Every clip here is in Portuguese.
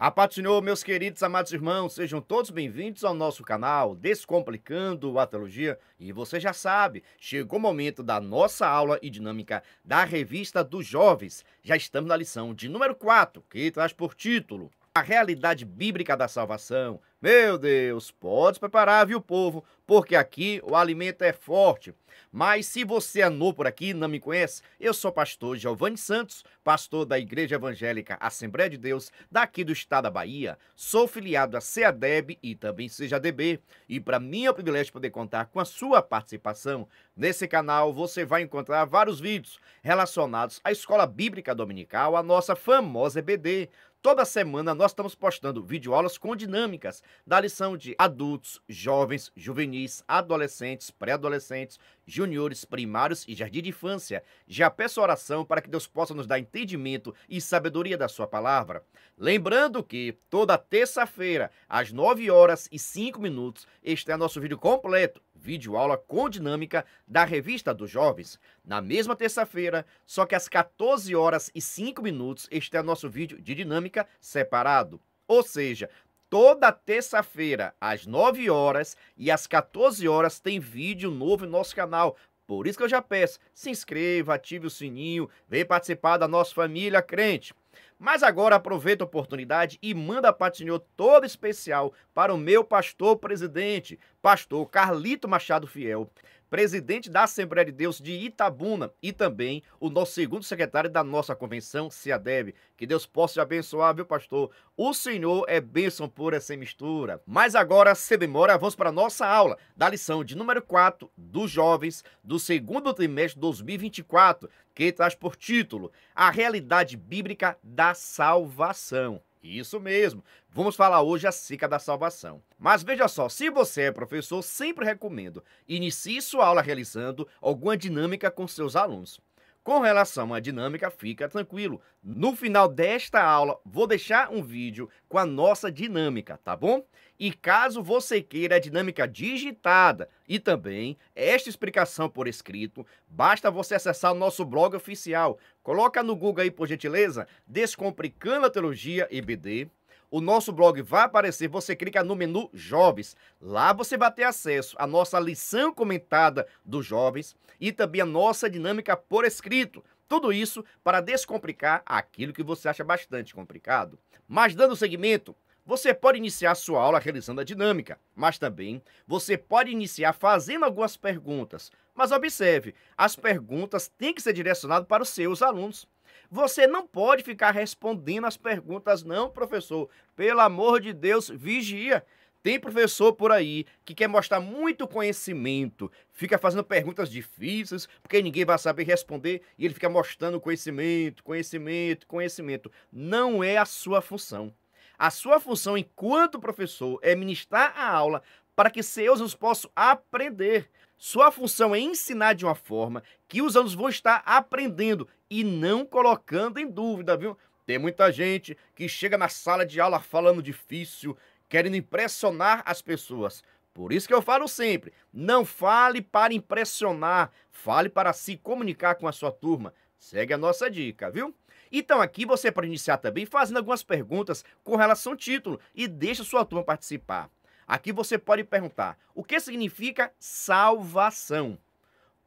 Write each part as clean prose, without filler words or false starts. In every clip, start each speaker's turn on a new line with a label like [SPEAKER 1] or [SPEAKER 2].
[SPEAKER 1] A paz do Senhor, meus queridos amados irmãos, sejam todos bem-vindos ao nosso canal Descomplicando a Teologia. E você já sabe, chegou o momento da nossa aula e dinâmica da Revista dos Jovens. Já estamos na lição de número 4, que traz por título A Realidade Bíblica da Salvação. Meu Deus, pode se preparar, viu, povo? Porque aqui o alimento é forte. Mas se você é novo por aqui e não me conhece, eu sou pastor Giovanni Santos, pastor da Igreja Evangélica Assembleia de Deus, daqui do estado da Bahia. Sou filiado a CEADEB e também CEJADB. E para mim é um privilégio poder contar com a sua participação. Nesse canal você vai encontrar vários vídeos relacionados à Escola Bíblica Dominical, a nossa famosa EBD. Toda semana nós estamos postando videoaulas com dinâmicas da lição de adultos, jovens, juvenis, adolescentes, pré-adolescentes, juniores, primários e jardim de infância. Já peço oração para que Deus possa nos dar entendimento e sabedoria da sua palavra. Lembrando que toda terça-feira, às 9h05, este é nosso vídeo completo, videoaula com dinâmica da Revista dos Jovens. Na mesma terça-feira, só que às 14h05, este é nosso vídeo de dinâmica separado. Ou seja, toda terça-feira, às 9h e às 14h, tem vídeo novo no nosso canal. Por isso que eu já peço, se inscreva, ative o sininho, venha participar da nossa família crente. Mas agora aproveita a oportunidade e manda a paz do Senhor todo especial para o meu pastor presidente, pastor Carlito Machado Fiel, presidente da Assembleia de Deus de Itabuna e também o nosso segundo secretário da nossa convenção, CEADEB. Que Deus possa te abençoar, viu, pastor? O Senhor é bênção pura sem mistura. Mas agora, sem demora, vamos para a nossa aula da lição de número 4 dos jovens do segundo trimestre de 2024, que traz por título A Realidade Bíblica da Salvação. Isso mesmo, vamos falar hoje acerca da salvação. Mas veja só, se você é professor, sempre recomendo inicie sua aula realizando alguma dinâmica com seus alunos. Com relação à dinâmica, fica tranquilo. No final desta aula, vou deixar um vídeo com a nossa dinâmica, tá bom? E caso você queira a dinâmica digitada e também esta explicação por escrito, basta você acessar o nosso blog oficial. Coloca no Google aí, por gentileza, Descomplicando a Teologia EBD. O nosso blog vai aparecer, você clica no menu Jovens. Lá você vai ter acesso à nossa lição comentada dos jovens e também a nossa dinâmica por escrito. Tudo isso para descomplicar aquilo que você acha bastante complicado. Mas dando seguimento, você pode iniciar sua aula realizando a dinâmica, mas também você pode iniciar fazendo algumas perguntas. Mas observe, as perguntas têm que ser direcionadas para os seus alunos. Você não pode ficar respondendo as perguntas, não, professor. Pelo amor de Deus, vigia. Tem professor por aí que quer mostrar muito conhecimento, fica fazendo perguntas difíceis, porque ninguém vai saber responder, e ele fica mostrando conhecimento, conhecimento, conhecimento. Não é a sua função. A sua função enquanto professor é ministrar a aula para que seus alunos possam aprender. Sua função é ensinar de uma forma que os alunos vão estar aprendendo e não colocando em dúvida, viu? Tem muita gente que chega na sala de aula falando difícil, querendo impressionar as pessoas. Por isso que eu falo sempre, não fale para impressionar, fale para se comunicar com a sua turma. Segue a nossa dica, viu? Então aqui você pode iniciar também fazendo algumas perguntas com relação ao título e deixa sua turma participar. Aqui você pode perguntar, o que significa salvação?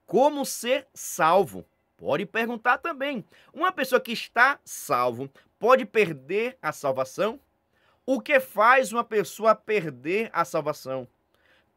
[SPEAKER 1] Como ser salvo? Pode perguntar também. Uma pessoa que está salvo pode perder a salvação? O que faz uma pessoa perder a salvação?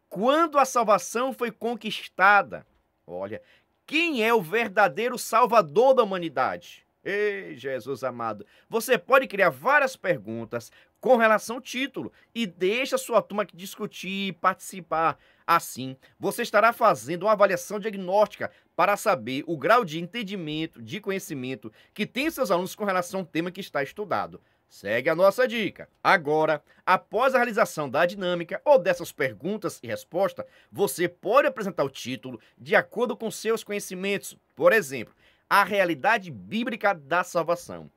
[SPEAKER 1] Quando a salvação foi conquistada? Olha, quem é o verdadeiro salvador da humanidade? Ei, Jesus amado, você pode criar várias perguntas com relação ao título e deixa a sua turma discutir e participar. Assim, você estará fazendo uma avaliação diagnóstica para saber o grau de entendimento, de conhecimento que tem seus alunos com relação ao tema que está estudado. Segue a nossa dica. Agora, após a realização da dinâmica ou dessas perguntas e respostas, você pode apresentar o título de acordo com seus conhecimentos. Por exemplo, a realidade bíblica da salvação.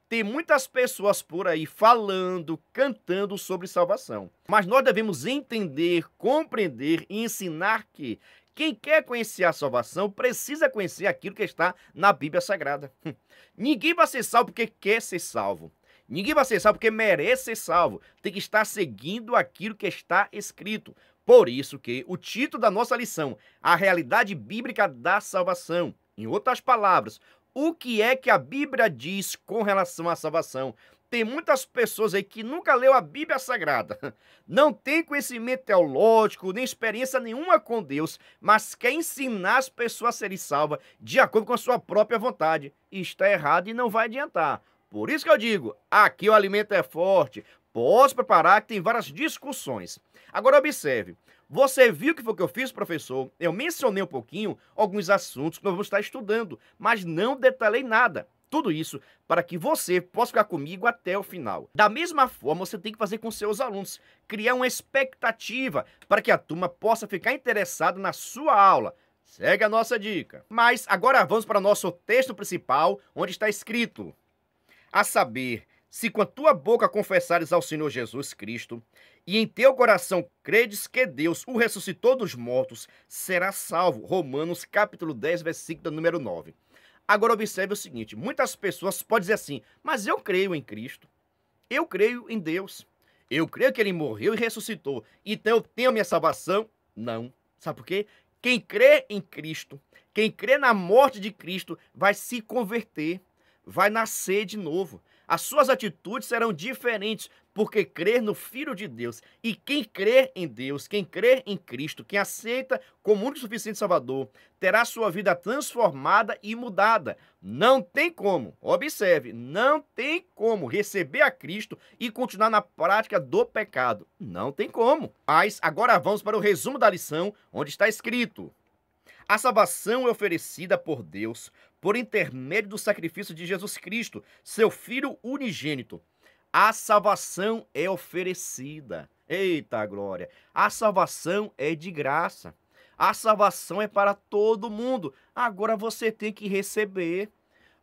[SPEAKER 1] Tem muitas pessoas por aí falando, cantando sobre salvação. Mas nós devemos entender, compreender e ensinar que quem quer conhecer a salvação precisa conhecer aquilo que está na Bíblia Sagrada. Ninguém vai ser salvo porque quer ser salvo. Ninguém vai ser salvo porque merece ser salvo. Tem que estar seguindo aquilo que está escrito. Por isso que o título da nossa lição, a realidade bíblica da salvação. Em outras palavras, o que é que a Bíblia diz com relação à salvação? Tem muitas pessoas aí que nunca leu a Bíblia Sagrada, não tem conhecimento teológico, nem experiência nenhuma com Deus, mas quer ensinar as pessoas a serem salvas de acordo com a sua própria vontade. Está errado e não vai adiantar. Por isso que eu digo, aqui o alimento é forte, posso preparar que tem várias discussões. Agora observe, você viu o que foi que eu fiz, professor? Eu mencionei um pouquinho alguns assuntos que nós vamos estar estudando, mas não detalhei nada. Tudo isso para que você possa ficar comigo até o final. Da mesma forma, você tem que fazer com seus alunos, criar uma expectativa para que a turma possa ficar interessada na sua aula. Segue a nossa dica. Mas agora vamos para o nosso texto principal, onde está escrito: a saber, se com a tua boca confessares ao Senhor Jesus Cristo, e em teu coração credes que Deus o ressuscitou dos mortos, serás salvo. Romanos capítulo 10, versículo número 9. Agora observe o seguinte, muitas pessoas podem dizer assim, mas eu creio em Cristo, eu creio em Deus, eu creio que Ele morreu e ressuscitou, então eu tenho a minha salvação? Não. Sabe por quê? Quem crê em Cristo, quem crê na morte de Cristo, vai se converter, vai nascer de novo. As suas atitudes serão diferentes, porque crer no Filho de Deus. E quem crê em Deus, quem crê em Cristo, quem aceita como único e suficiente Salvador, terá sua vida transformada e mudada. Não tem como, observe, não tem como receber a Cristo e continuar na prática do pecado. Não tem como. Mas agora vamos para o resumo da lição, onde está escrito: a salvação é oferecida por Deus por intermédio do sacrifício de Jesus Cristo, seu Filho unigênito. A salvação é oferecida. Eita glória! A salvação é de graça. A salvação é para todo mundo. Agora você tem que receber.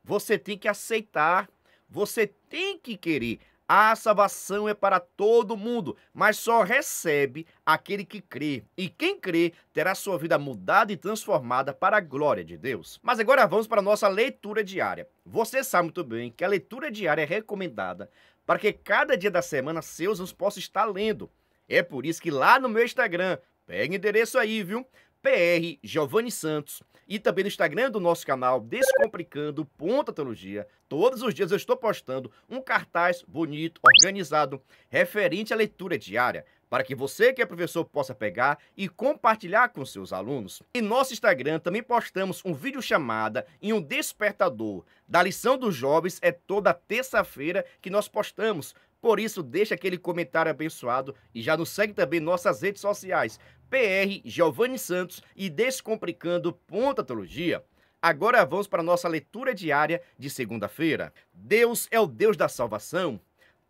[SPEAKER 1] Você tem que aceitar. Você tem que querer. A salvação é para todo mundo, mas só recebe aquele que crê. E quem crê terá sua vida mudada e transformada para a glória de Deus. Mas agora vamos para a nossa leitura diária. Você sabe muito bem que a leitura diária é recomendada para que cada dia da semana seus alunos possam estar lendo. É por isso que lá no meu Instagram, pega o endereço aí, viu? PR Giovanni Santos. E também no Instagram do nosso canal, Descomplicando.teologia. Todos os dias eu estou postando um cartaz bonito, organizado, referente à leitura diária, para que você que é professor possa pegar e compartilhar com seus alunos. Em nosso Instagram também postamos um vídeo chamada e um despertador da lição dos jovens, é toda terça-feira que nós postamos. Por isso, deixa aquele comentário abençoado e já nos segue também em nossas redes sociais, PR Giovanni Santos e Descomplicando.teologia. Agora vamos para a nossa leitura diária de segunda-feira. Deus é o Deus da salvação.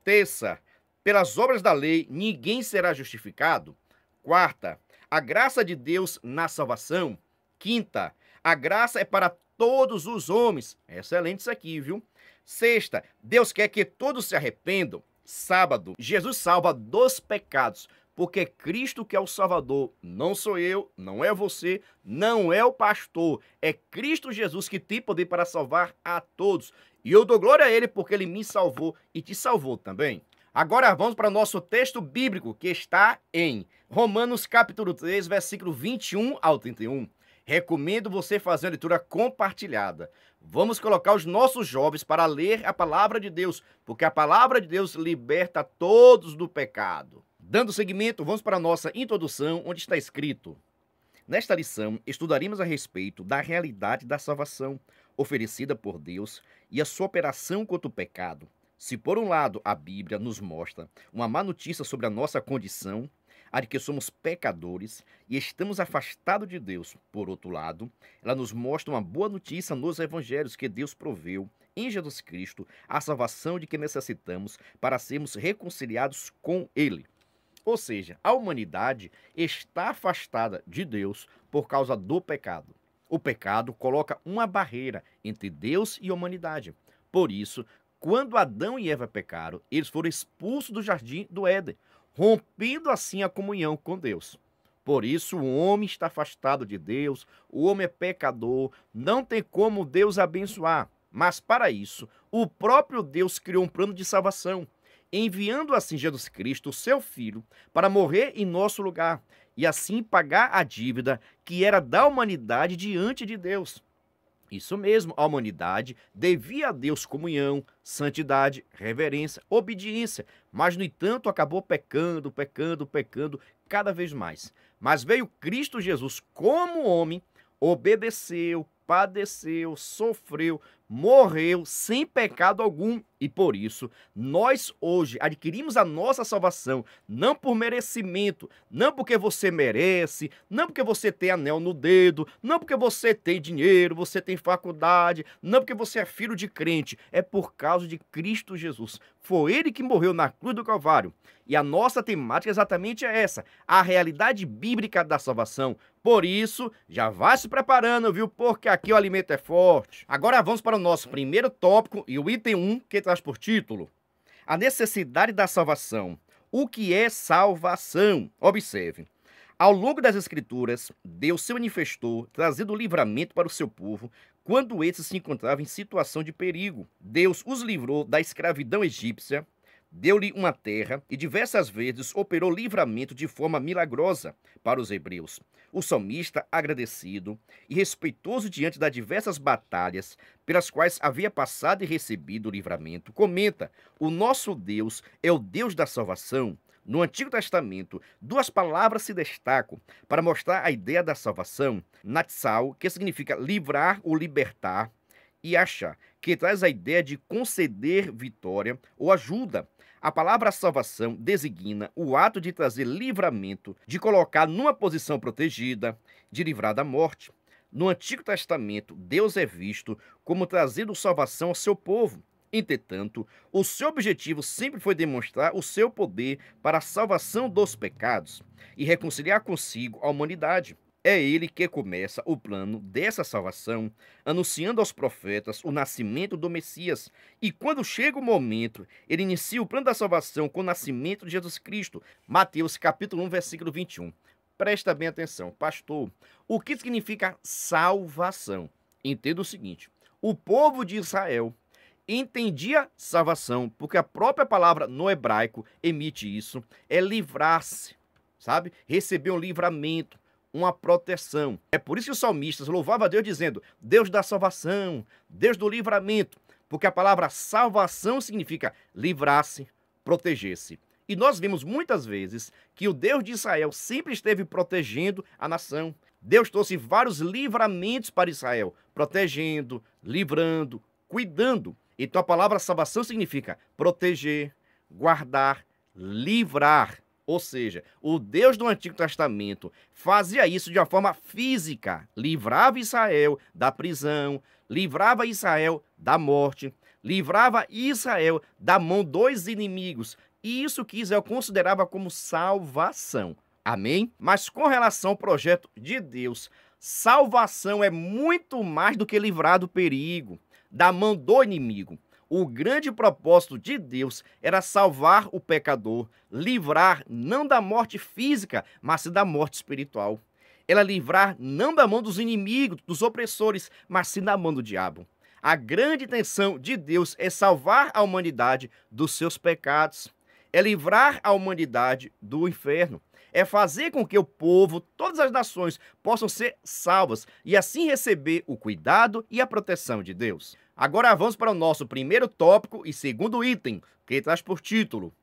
[SPEAKER 1] Terça, pelas obras da lei ninguém será justificado. Quarta, a graça de Deus na salvação. Quinta, a graça é para todos os homens. Excelente isso aqui, viu? Sexta, Deus quer que todos se arrependam. Sábado, Jesus salva dos pecados, porque é Cristo que é o Salvador. Não sou eu, não é você, não é o pastor. É Cristo Jesus que tem poder para salvar a todos. E eu dou glória a Ele porque Ele me salvou e te salvou também. Agora vamos para o nosso texto bíblico, que está em Romanos capítulo 3, versículo 21 ao 31. Recomendo você fazer uma leitura compartilhada. Vamos colocar os nossos jovens para ler a palavra de Deus, porque a palavra de Deus liberta todos do pecado. Dando seguimento, vamos para a nossa introdução, onde está escrito: nesta lição, estudaremos a respeito da realidade da salvação oferecida por Deus e a sua operação contra o pecado. Se por um lado a Bíblia nos mostra uma má notícia sobre a nossa condição, a de que somos pecadores e estamos afastados de Deus, por outro lado, ela nos mostra uma boa notícia nos evangelhos que Deus proveu em Jesus Cristo a salvação de que necessitamos para sermos reconciliados com Ele. Ou seja, a humanidade está afastada de Deus por causa do pecado. O pecado coloca uma barreira entre Deus e a humanidade. Por isso, quando Adão e Eva pecaram, eles foram expulsos do jardim do Éden, rompendo assim a comunhão com Deus. Por isso o homem está afastado de Deus, o homem é pecador, não tem como Deus abençoar. Mas para isso, o próprio Deus criou um plano de salvação, enviando assim Jesus Cristo, o seu Filho, para morrer em nosso lugar e assim pagar a dívida que era da humanidade diante de Deus. Isso mesmo, a humanidade devia a Deus comunhão, santidade, reverência, obediência, mas no entanto acabou pecando, pecando, pecando cada vez mais. Mas veio Cristo Jesus como homem, obedeceu, padeceu, sofreu, morreu sem pecado algum. E por isso, nós hoje adquirimos a nossa salvação, não por merecimento, não porque você merece, não porque você tem anel no dedo, não porque você tem dinheiro, você tem faculdade, não porque você é filho de crente, é por causa de Cristo Jesus. Foi Ele que morreu na cruz do Calvário. E a nossa temática exatamente é essa, a realidade bíblica da salvação. Por isso, já vai se preparando, viu? Porque aqui o alimento é forte. Agora vamos para o nosso primeiro tópico e o item 1, que traz por título: a necessidade da salvação. O que é salvação? Observe. Ao longo das Escrituras, Deus se manifestou, trazendo livramento para o seu povo, quando esse se encontrava em situação de perigo. Deus os livrou da escravidão egípcia, deu-lhe uma terra e diversas vezes operou livramento de forma milagrosa para os hebreus. O salmista, agradecido e respeitoso diante das diversas batalhas pelas quais havia passado e recebido o livramento, comenta: o nosso Deus é o Deus da salvação. No Antigo Testamento, duas palavras se destacam para mostrar a ideia da salvação: natsal, que significa livrar ou libertar, e achar, que traz a ideia de conceder vitória ou ajuda. A palavra salvação designa o ato de trazer livramento, de colocar numa posição protegida, de livrar da morte. No Antigo Testamento, Deus é visto como trazendo salvação ao seu povo. Entretanto, o seu objetivo sempre foi demonstrar o seu poder para a salvação dos pecados e reconciliar consigo a humanidade. É ele que começa o plano dessa salvação, anunciando aos profetas o nascimento do Messias. E quando chega o momento, ele inicia o plano da salvação com o nascimento de Jesus Cristo. Mateus capítulo 1, versículo 21. Presta bem atenção, pastor. O que significa salvação? Entenda o seguinte: o povo de Israel entendia salvação, porque a própria palavra no hebraico emite isso, é livrar-se, sabe? Receber um livramento, uma proteção. É por isso que os salmistas louvavam a Deus dizendo: Deus da salvação, Deus do livramento, porque a palavra salvação significa livrar-se, proteger-se. E nós vimos muitas vezes que o Deus de Israel sempre esteve protegendo a nação. Deus trouxe vários livramentos para Israel, protegendo, livrando, cuidando. Então a palavra salvação significa proteger, guardar, livrar. Ou seja, o Deus do Antigo Testamento fazia isso de uma forma física, livrava Israel da prisão, livrava Israel da morte, livrava Israel da mão dos inimigos. E isso que Israel considerava como salvação. Amém? Mas com relação ao projeto de Deus, salvação é muito mais do que livrar do perigo, da mão do inimigo. O grande propósito de Deus era salvar o pecador, livrar não da morte física, mas sim da morte espiritual. Era livrar não da mão dos inimigos, dos opressores, mas sim da mão do diabo. A grande intenção de Deus é salvar a humanidade dos seus pecados, é livrar a humanidade do inferno, é fazer com que o povo, todas as nações, possam ser salvas e assim receber o cuidado e a proteção de Deus. Agora vamos para o nosso primeiro tópico e segundo item, que traz por título: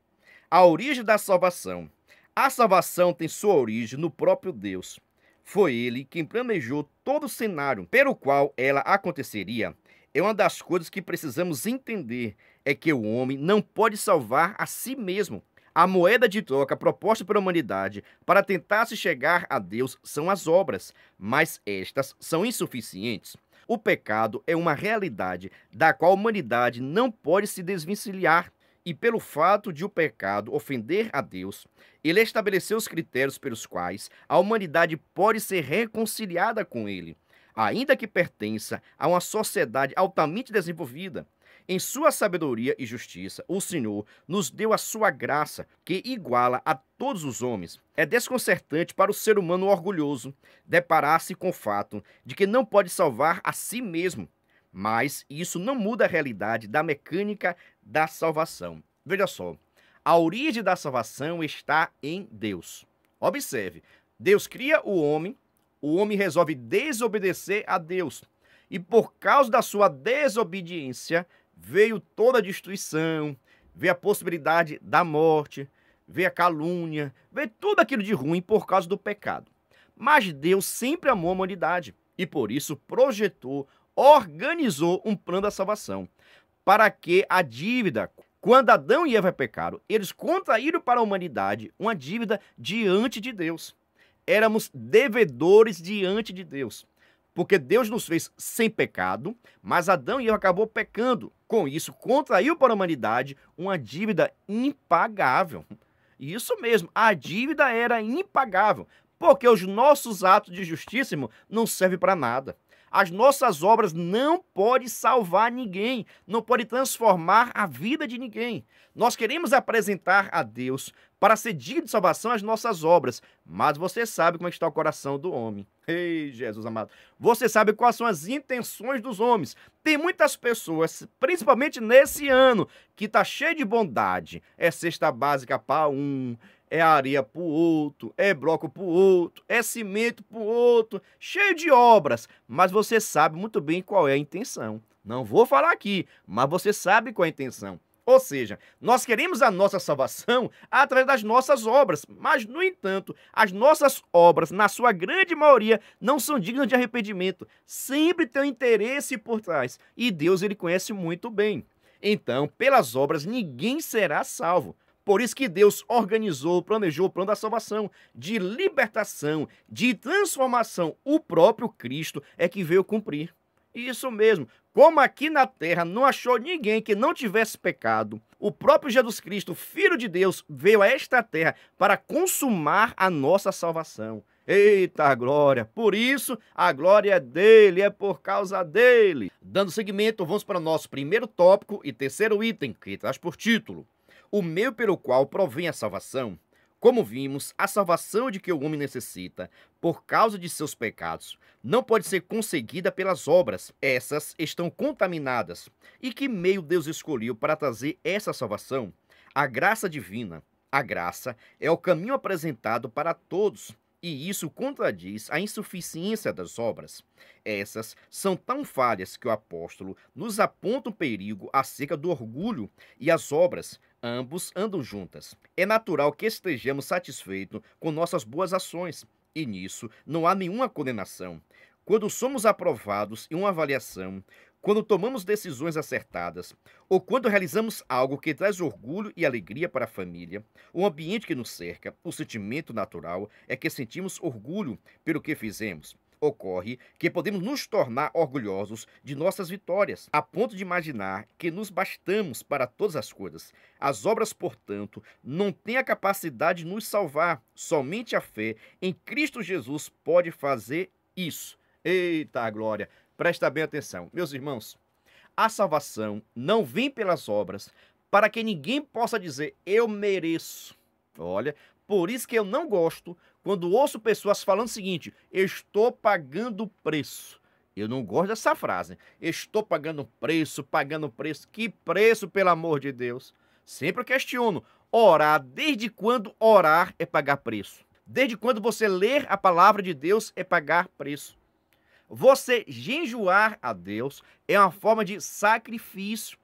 [SPEAKER 1] a origem da salvação. A salvação tem sua origem no próprio Deus. Foi ele quem planejou todo o cenário pelo qual ela aconteceria. É uma das coisas que precisamos entender, é que o homem não pode salvar a si mesmo. A moeda de troca proposta pela humanidade para tentar se chegar a Deus são as obras, mas estas são insuficientes. O pecado é uma realidade da qual a humanidade não pode se desvencilhar. E pelo fato de o pecado ofender a Deus, ele estabeleceu os critérios pelos quais a humanidade pode ser reconciliada com ele, ainda que pertença a uma sociedade altamente desenvolvida. Em sua sabedoria e justiça, o Senhor nos deu a sua graça, que iguala a todos os homens. É desconcertante para o ser humano orgulhoso deparar-se com o fato de que não pode salvar a si mesmo. Mas isso não muda a realidade da mecânica da salvação. Veja só, a origem da salvação está em Deus. Observe, Deus cria o homem resolve desobedecer a Deus. E por causa da sua desobediência, veio toda a destruição, veio a possibilidade da morte, veio a calúnia, veio tudo aquilo de ruim por causa do pecado. Mas Deus sempre amou a humanidade e por isso projetou, organizou um plano da salvação, para que a dívida, quando Adão e Eva pecaram, eles contraíram para a humanidade uma dívida diante de Deus. Éramos devedores diante de Deus, porque Deus nos fez sem pecado, mas Adão e Eva acabou pecando. Com isso, contraiu para a humanidade uma dívida impagável. Isso mesmo, a dívida era impagável, porque os nossos atos de justiça, irmão, não servem para nada. As nossas obras não podem salvar ninguém, não podem transformar a vida de ninguém. Nós queremos apresentar a Deus para ser digno de salvação as nossas obras, mas você sabe como é que está o coração do homem. Ei, Jesus amado, você sabe quais são as intenções dos homens. Tem muitas pessoas, principalmente nesse ano, que está cheio de bondade. É cesta básica para um, é areia para o outro, é bloco para o outro, é cimento para o outro, cheio de obras. Mas você sabe muito bem qual é a intenção. Não vou falar aqui, mas você sabe qual é a intenção. Ou seja, nós queremos a nossa salvação através das nossas obras, mas, no entanto, as nossas obras, na sua grande maioria, não são dignas de arrependimento. Sempre tem um interesse por trás, e Deus ele conhece muito bem. Então, pelas obras, ninguém será salvo. Por isso que Deus organizou, planejou o plano da salvação, de libertação, de transformação. O próprio Cristo é que veio cumprir. Isso mesmo. Como aqui na terra não achou ninguém que não tivesse pecado, o próprio Jesus Cristo, Filho de Deus, veio a esta terra para consumar a nossa salvação. Eita glória! Por isso, a glória é dele, é por causa dele. Dando seguimento, vamos para o nosso primeiro tópico e terceiro item, que traz por título: o meio pelo qual provém a salvação. Como vimos, a salvação de que o homem necessita, por causa de seus pecados, não pode ser conseguida pelas obras. Essas estão contaminadas. E que meio Deus escolheu para trazer essa salvação? A graça divina. A graça é o caminho apresentado para todos, e isso contradiz a insuficiência das obras. Essas são tão falhas que o apóstolo nos aponta um perigo acerca do orgulho e as obras. Ambos andam juntas. É natural que estejamos satisfeitos com nossas boas ações, e nisso não há nenhuma condenação. Quando somos aprovados em uma avaliação, quando tomamos decisões acertadas, ou quando realizamos algo que traz orgulho e alegria para a família, o ambiente que nos cerca, o sentimento natural é que sentimos orgulho pelo que fizemos. Ocorre que podemos nos tornar orgulhosos de nossas vitórias, a ponto de imaginar que nos bastamos para todas as coisas. As obras, portanto, não têm a capacidade de nos salvar. Somente a fé em Cristo Jesus pode fazer isso. Eita glória! Presta bem atenção. Meus irmãos, a salvação não vem pelas obras para que ninguém possa dizer eu mereço. Olha, por isso que eu não gosto quando ouço pessoas falando o seguinte: estou pagando preço. Eu não gosto dessa frase. Estou pagando preço, pagando preço. Que preço, pelo amor de Deus? Sempre questiono. Orar, desde quando orar é pagar preço? Desde quando você ler a palavra de Deus é pagar preço? Você jejuar a Deus é uma forma de sacrifício,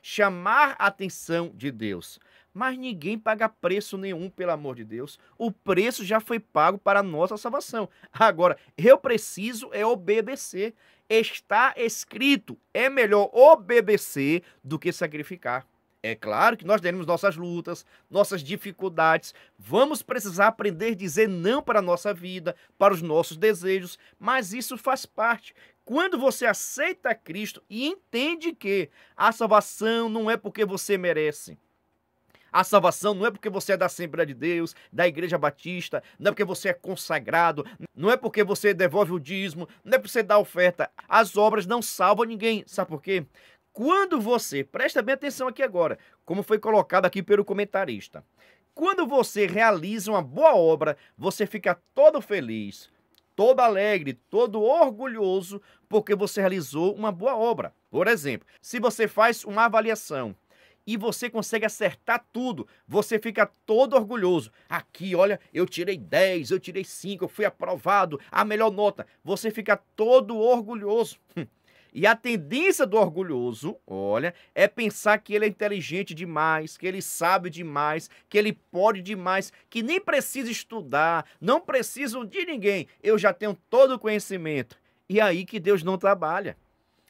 [SPEAKER 1] chamar a atenção de Deus. Mas ninguém paga preço nenhum, pelo amor de Deus. O preço já foi pago para a nossa salvação. Agora, eu preciso é obedecer. Está escrito, é melhor obedecer do que sacrificar. É claro que nós teremos nossas lutas, nossas dificuldades. Vamos precisar aprender a dizer não para a nossa vida, para os nossos desejos, mas isso faz parte. Quando você aceita Cristo e entende que a salvação não é porque você merece. A salvação não é porque você é da Assembleia de Deus, da Igreja Batista, não é porque você é consagrado, não é porque você devolve o dízimo, não é porque você dá oferta. As obras não salvam ninguém. Sabe por quê? Quando você, presta bem atenção aqui agora, como foi colocado aqui pelo comentarista. Quando você realiza uma boa obra, você fica todo feliz, todo alegre, todo orgulhoso, porque você realizou uma boa obra. Por exemplo, se você faz uma avaliação e você consegue acertar tudo, você fica todo orgulhoso. Aqui, olha, eu tirei 10, eu tirei 5, eu fui aprovado, a melhor nota. Você fica todo orgulhoso. E a tendência do orgulhoso, olha, é pensar que ele é inteligente demais, que ele sabe demais, que ele pode demais, que nem precisa estudar, não precisam de ninguém. Eu já tenho todo o conhecimento. E aí que Deus não trabalha.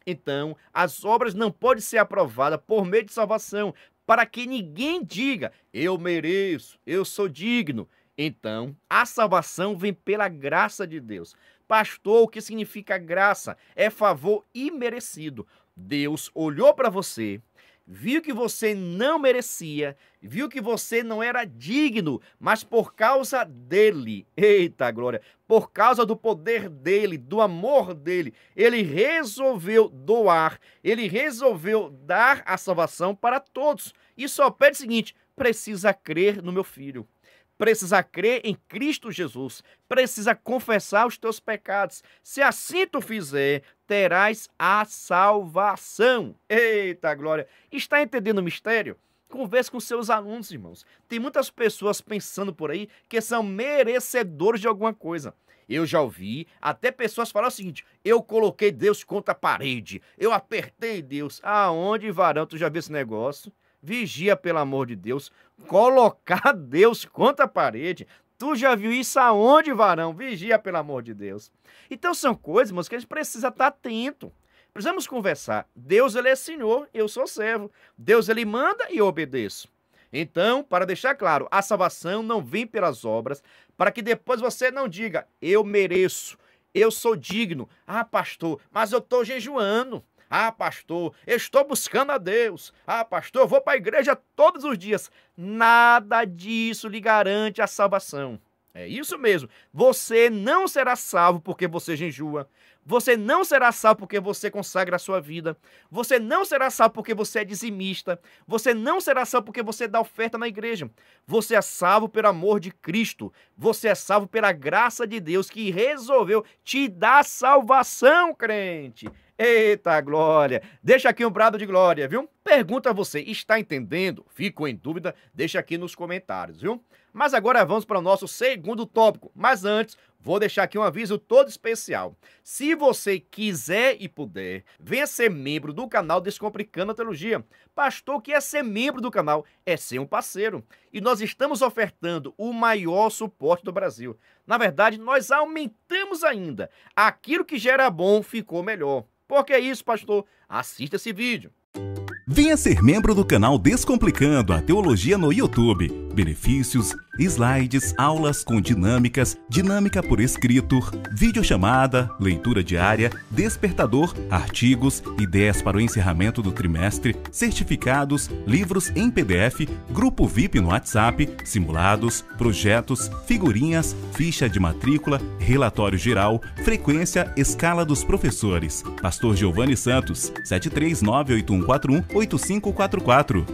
[SPEAKER 1] Então, as obras não podem ser aprovadas por meio de salvação, para que ninguém diga, eu mereço, eu sou digno. Então, a salvação vem pela graça de Deus. Pastor, o que significa graça? É favor imerecido. Deus olhou para você, viu que você não merecia, viu que você não era digno, mas por causa dele, eita glória, por causa do poder dele, do amor dele, ele resolveu doar, ele resolveu dar a salvação para todos. E só pede o seguinte: precisa crer no meu filho. Precisa crer em Cristo Jesus, precisa confessar os teus pecados. Se assim tu fizer, terás a salvação. Eita glória! Está entendendo o mistério? Converse com seus alunos, irmãos. Tem muitas pessoas pensando por aí que são merecedores de alguma coisa. Eu já ouvi até pessoas falar o seguinte: eu coloquei Deus contra a parede, eu apertei Deus. Aonde, varão, tu já viu esse negócio? Vigia, pelo amor de Deus. Colocar Deus contra a parede. Tu já viu isso aonde, varão? Vigia, pelo amor de Deus. Então são coisas, irmãos, que a gente precisa estar atento. Precisamos conversar. Deus, ele é Senhor, eu sou servo. Deus, ele manda e eu obedeço. Então, para deixar claro, a salvação não vem pelas obras, para que depois você não diga, eu mereço, eu sou digno. Ah, pastor, mas eu estou jejuando. Ah, pastor, eu estou buscando a Deus. Ah, pastor, eu vou para a igreja todos os dias. Nada disso lhe garante a salvação. É isso mesmo. Você não será salvo porque você jejua. Você não será salvo porque você consagra a sua vida. Você não será salvo porque você é dizimista. Você não será salvo porque você dá oferta na igreja. Você é salvo pelo amor de Cristo. Você é salvo pela graça de Deus que resolveu te dar salvação, crente. Eita glória! Deixa aqui um brado de glória, viu? Pergunta a você, está entendendo? Fico em dúvida? Deixa aqui nos comentários, viu? Mas agora vamos para o nosso segundo tópico. Mas antes, vou deixar aqui um aviso todo especial. Se você quiser e puder, venha ser membro do canal Descomplicando a Teologia. Pastor, o que é ser membro do canal? É ser um parceiro. E nós estamos ofertando o maior suporte do Brasil. Na verdade, nós aumentamos ainda. Aquilo que já era bom ficou melhor. Por que isso, pastor? Assista esse vídeo.
[SPEAKER 2] Venha ser membro do canal Descomplicando a Teologia no YouTube. Benefícios, slides, aulas com dinâmicas, dinâmica por escrito, videochamada, leitura diária, despertador, artigos, ideias para o encerramento do trimestre, certificados, livros em PDF, grupo VIP no WhatsApp, simulados, projetos, figurinhas, ficha de matrícula, relatório geral, frequência, escala dos professores. Pastor Giovanni Santos, 73981418544.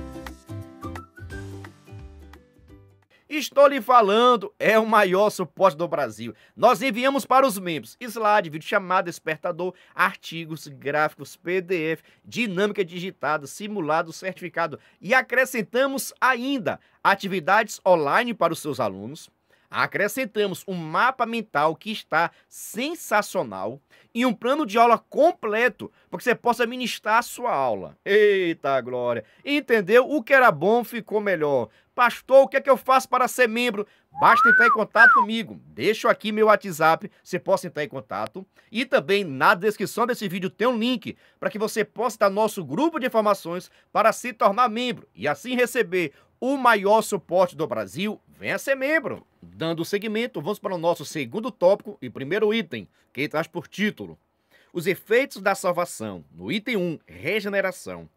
[SPEAKER 1] Estou lhe falando, é o maior suporte do Brasil. Nós enviamos para os membros slide, videochamada, despertador, artigos, gráficos, PDF, dinâmica digitada, simulado, certificado e acrescentamos ainda atividades online para os seus alunos. Acrescentamos um mapa mental que está sensacional e um plano de aula completo para que você possa ministrar a sua aula. Eita glória! Entendeu? O que era bom ficou melhor. Pastor, o que é que eu faço para ser membro? Basta entrar em contato comigo. Deixo aqui meu WhatsApp, você possa entrar em contato. E também na descrição desse vídeo tem um link para que você possa estar no nosso grupo de informações para se tornar membro e assim receber o maior suporte do Brasil. Venha ser membro. Dando seguimento, vamos para o nosso segundo tópico e primeiro item, que traz por título os efeitos da salvação. No item 1, regeneração.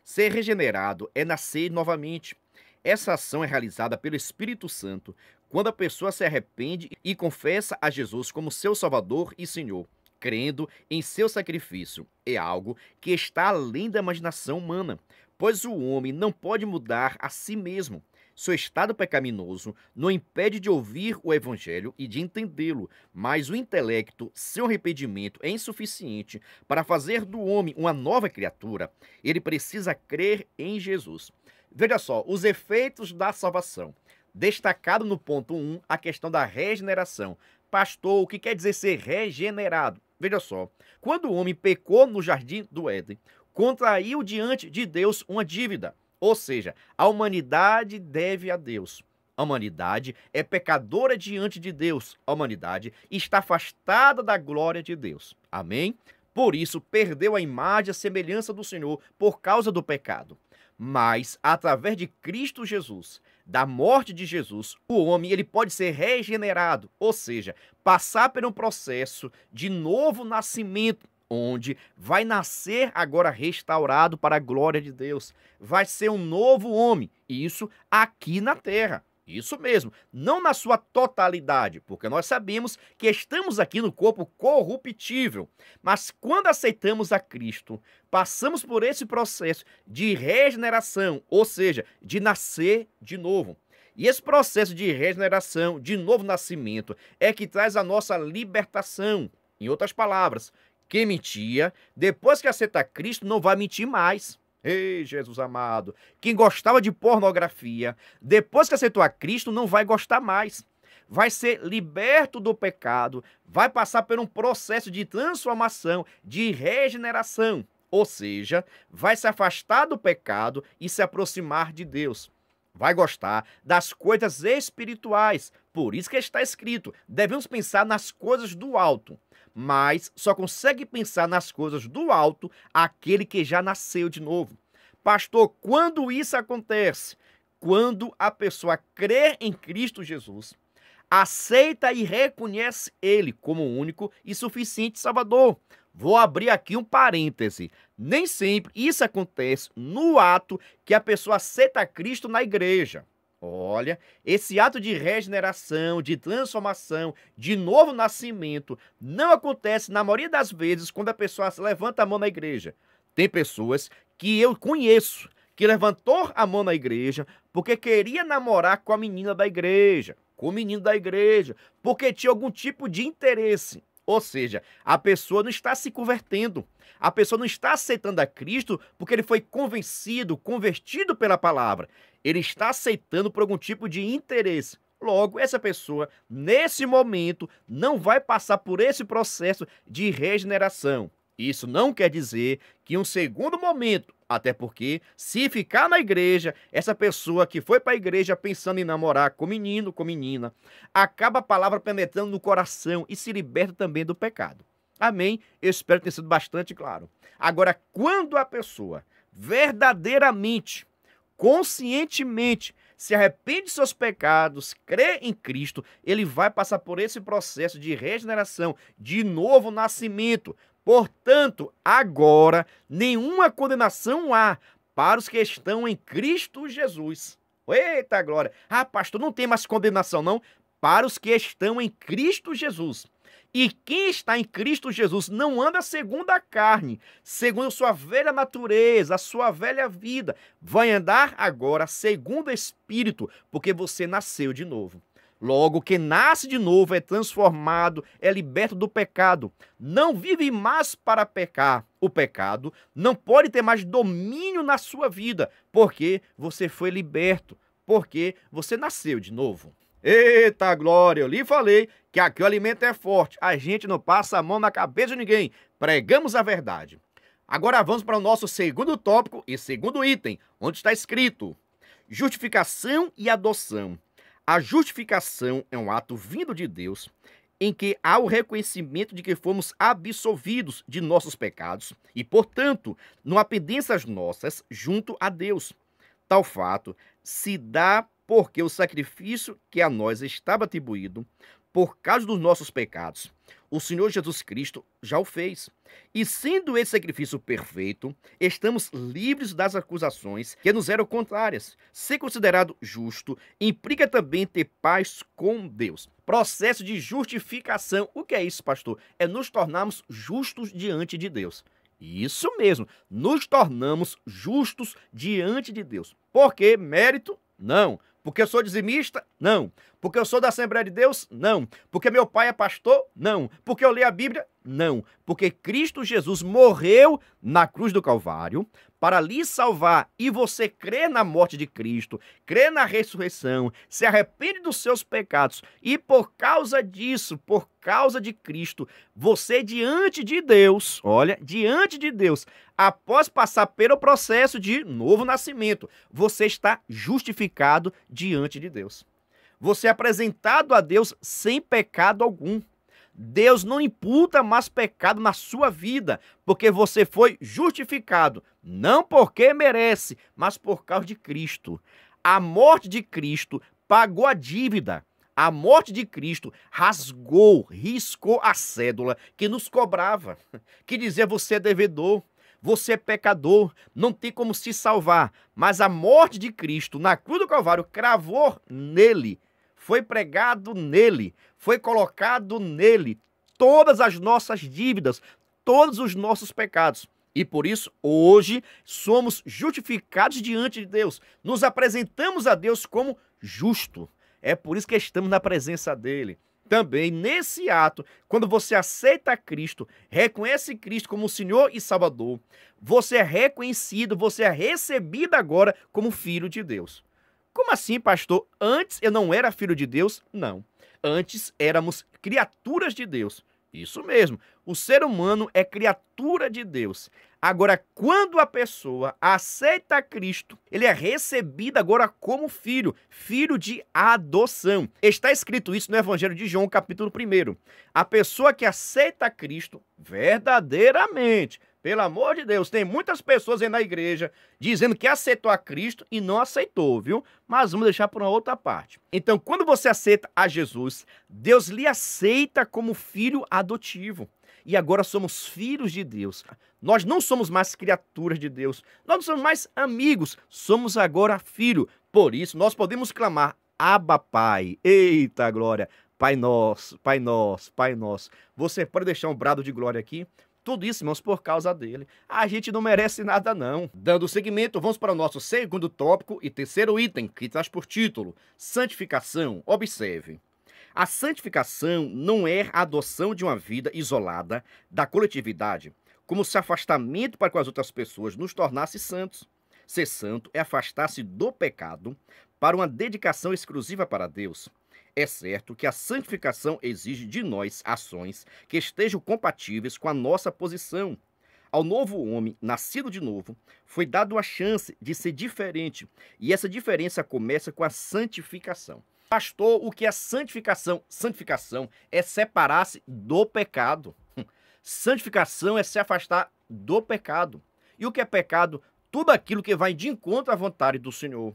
[SPEAKER 1] Ser regenerado é nascer novamente. Essa ação é realizada pelo Espírito Santo quando a pessoa se arrepende e confessa a Jesus como seu Salvador e Senhor, crendo em seu sacrifício. É algo que está além da imaginação humana, pois o homem não pode mudar a si mesmo. Seu estado pecaminoso não impede de ouvir o evangelho e de entendê-lo, mas o intelecto, sem arrependimento, é insuficiente para fazer do homem uma nova criatura. Ele precisa crer em Jesus. Veja só, os efeitos da salvação. Destacado no ponto 1, a questão da regeneração. Pastor, o que quer dizer ser regenerado? Veja só, quando o homem pecou no jardim do Éden, contraiu diante de Deus uma dívida. Ou seja, a humanidade deve a Deus. A humanidade é pecadora diante de Deus. A humanidade está afastada da glória de Deus. Amém? Por isso, perdeu a imagem e a semelhança do Senhor por causa do pecado. Mas, através de Cristo Jesus, da morte de Jesus, o homem ele pode ser regenerado, ou seja, passar por um processo de novo nascimento, onde vai nascer agora restaurado para a glória de Deus. Vai ser um novo homem, isso aqui na terra. Isso mesmo, não na sua totalidade, porque nós sabemos que estamos aqui no corpo corruptível. Mas quando aceitamos a Cristo, passamos por esse processo de regeneração, ou seja, de nascer de novo. E esse processo de regeneração, de novo nascimento, é que traz a nossa libertação. Em outras palavras, quem mentia, depois que aceita Cristo, não vai mentir mais. Ei, Jesus amado, quem gostava de pornografia, depois que aceitou a Cristo, não vai gostar mais. Vai ser liberto do pecado, vai passar por um processo de transformação, de regeneração. Ou seja, vai se afastar do pecado e se aproximar de Deus. Vai gostar das coisas espirituais. Por isso que está escrito, devemos pensar nas coisas do alto. Mas só consegue pensar nas coisas do alto aquele que já nasceu de novo. Pastor, quando isso acontece? Quando a pessoa crê em Cristo Jesus, aceita e reconhece Ele como o único e suficiente Salvador. Vou abrir aqui um parêntese. Nem sempre isso acontece no ato que a pessoa aceita Cristo na igreja. Olha, esse ato de regeneração, de transformação, de novo nascimento, não acontece na maioria das vezes quando a pessoa levanta a mão na igreja. Tem pessoas que eu conheço que levantou a mão na igreja porque queria namorar com a menina da igreja, com o menino da igreja, porque tinha algum tipo de interesse. Ou seja, a pessoa não está se convertendo. A pessoa não está aceitando a Cristo porque ele foi convertido pela palavra. Ele está aceitando por algum tipo de interesse. Logo, essa pessoa, nesse momento, não vai passar por esse processo de regeneração. Isso não quer dizer que em um segundo momento, até porque, se ficar na igreja, essa pessoa que foi para a igreja pensando em namorar com menino, com menina, acaba a palavra penetrando no coração e se liberta também do pecado. Amém? Eu espero ter sido bastante claro. Agora, quando a pessoa verdadeiramente, conscientemente, se arrepende de seus pecados, crê em Cristo, ele vai passar por esse processo de regeneração, de novo nascimento. Portanto, agora, nenhuma condenação há para os que estão em Cristo Jesus. Eita glória! Ah, pastor, não tem mais condenação não? Para os que estão em Cristo Jesus. E quem está em Cristo Jesus não anda segundo a carne, segundo a sua velha natureza, a sua velha vida. Vai andar agora segundo o Espírito, porque você nasceu de novo. Logo, quem nasce de novo é transformado, é liberto do pecado. Não vive mais para pecar. O pecado não pode ter mais domínio na sua vida, porque você foi liberto, porque você nasceu de novo. Eita glória, eu lhe falei que aqui o alimento é forte. A gente não passa a mão na cabeça de ninguém. Pregamos a verdade. Agora vamos para o nosso segundo tópico e segundo item, onde está escrito: justificação e adoção. A justificação é um ato vindo de Deus, em que há o reconhecimento de que fomos absolvidos de nossos pecados e, portanto, não há pendências nossas junto a Deus. Tal fato se dá porque o sacrifício que a nós estava atribuído, por causa dos nossos pecados, o Senhor Jesus Cristo já o fez. E sendo esse sacrifício perfeito, estamos livres das acusações que nos eram contrárias. Ser considerado justo implica também ter paz com Deus. Processo de justificação. O que é isso, pastor? É nos tornarmos justos diante de Deus. Isso mesmo, nos tornamos justos diante de Deus. Por quê? Mérito? Não. Porque eu sou dizimista? Não. Porque eu sou da Assembleia de Deus? Não. Porque meu pai é pastor? Não. Porque eu leio a Bíblia? Não. Porque Cristo Jesus morreu na cruz do Calvário para lhe salvar, e você crê na morte de Cristo, crê na ressurreição, se arrepende dos seus pecados, e por causa disso, por causa de Cristo, você diante de Deus, olha, diante de Deus, após passar pelo processo de novo nascimento, você está justificado diante de Deus. Você é apresentado a Deus sem pecado algum. Deus não imputa mais pecado na sua vida, porque você foi justificado, não porque merece, mas por causa de Cristo. A morte de Cristo pagou a dívida. A morte de Cristo riscou a cédula que nos cobrava, que dizia: você é devedor, você é pecador, não tem como se salvar. Mas a morte de Cristo na cruz do Calvário cravou nele, foi pregado nele, foi colocado nele todas as nossas dívidas, todos os nossos pecados. E por isso, hoje, somos justificados diante de Deus. Nos apresentamos a Deus como justo. É por isso que estamos na presença dele. Também, nesse ato, quando você aceita Cristo, reconhece Cristo como Senhor e Salvador, você é reconhecido, você é recebido agora como filho de Deus. Como assim, pastor? Antes eu não era filho de Deus? Não. Antes éramos criaturas de Deus. Isso mesmo. O ser humano é criatura de Deus. Agora, quando a pessoa aceita Cristo, ele é recebido agora como filho, filho de adoção. Está escrito isso no Evangelho de João, capítulo 1. A pessoa que aceita Cristo verdadeiramente, pelo amor de Deus, tem muitas pessoas aí na igreja dizendo que aceitou a Cristo e não aceitou, viu? Mas vamos deixar por uma outra parte. Então, quando você aceita a Jesus, Deus lhe aceita como filho adotivo. E agora somos filhos de Deus. Nós não somos mais criaturas de Deus. Nós não somos mais amigos. Somos agora filho. Por isso, nós podemos clamar: Abba, Pai. Eita glória. Pai nosso, Pai nosso, Pai nosso. Você pode deixar um brado de glória aqui? Tudo isso, irmãos, por causa dele. A gente não merece nada, não. Dando seguimento, vamos para o nosso segundo tópico e terceiro item, que traz por título: santificação. Observe. A santificação não é a adoção de uma vida isolada da coletividade, como se afastamento para com as outras pessoas nos tornasse santos. Ser santo é afastar-se do pecado para uma dedicação exclusiva para Deus. É certo que a santificação exige de nós ações que estejam compatíveis com a nossa posição. Ao novo homem, nascido de novo, foi dado a chance de ser diferente, e essa diferença começa com a santificação. Pastor, o que é santificação? Santificação é separar-se do pecado. Santificação é se afastar do pecado. E o que é pecado? Tudo aquilo que vai de encontro à vontade do Senhor.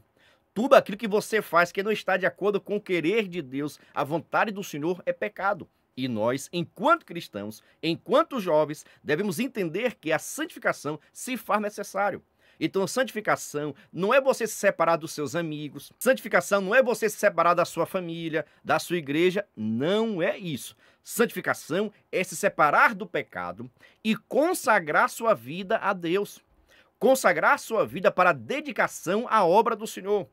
[SPEAKER 1] Tudo aquilo que você faz que não está de acordo com o querer de Deus, a vontade do Senhor, é pecado. E nós, enquanto cristãos, enquanto jovens, devemos entender que a santificação se faz necessário. Então, santificação não é você se separar dos seus amigos. Santificação não é você se separar da sua família, da sua igreja. Não é isso. Santificação é se separar do pecado e consagrar sua vida a Deus. Consagrar sua vida para a dedicação à obra do Senhor.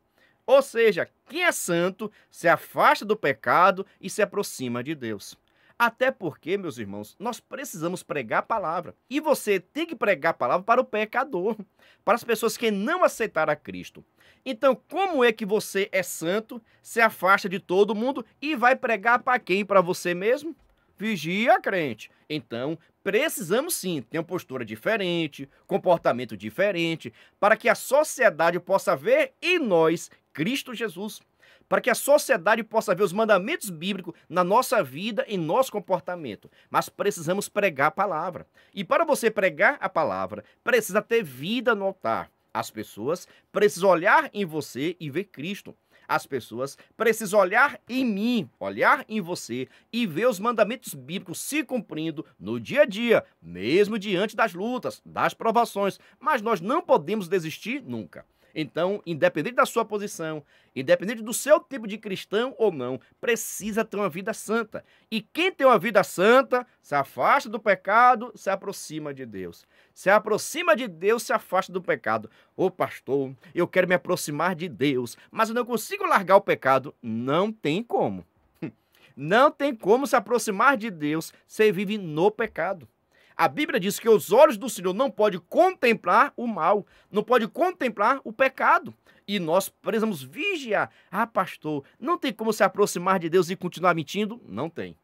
[SPEAKER 1] Ou seja, quem é santo se afasta do pecado e se aproxima de Deus. Até porque, meus irmãos, nós precisamos pregar a palavra. E você tem que pregar a palavra para o pecador, para as pessoas que não aceitaram a Cristo. Então, como é que você é santo, se afasta de todo mundo e vai pregar para quem? Para você mesmo? Vigia, crente. Então, precisamos sim ter uma postura diferente, comportamento diferente, para que a sociedade possa ver em nós Cristo Jesus. Para que a sociedade possa ver os mandamentos bíblicos na nossa vida e nosso comportamento. Mas precisamos pregar a palavra. E para você pregar a palavra, precisa ter vida no altar. As pessoas precisam olhar em você e ver Cristo. As pessoas precisam olhar em mim, olhar em você e ver os mandamentos bíblicos se cumprindo no dia a dia, mesmo diante das lutas, das provações. Mas nós não podemos desistir nunca. Então, independente da sua posição, independente do seu tipo de cristão ou não, precisa ter uma vida santa. E quem tem uma vida santa, se afasta do pecado, se aproxima de Deus. Se aproxima de Deus, se afasta do pecado. Ô pastor, eu quero me aproximar de Deus, mas eu não consigo largar o pecado. Não tem como. Não tem como se aproximar de Deus, você vive no pecado. A Bíblia diz que os olhos do Senhor não podem contemplar o mal, não podem contemplar o pecado. E nós precisamos vigiar. Ah, pastor, não tem como se aproximar de Deus e continuar mentindo? Não tem.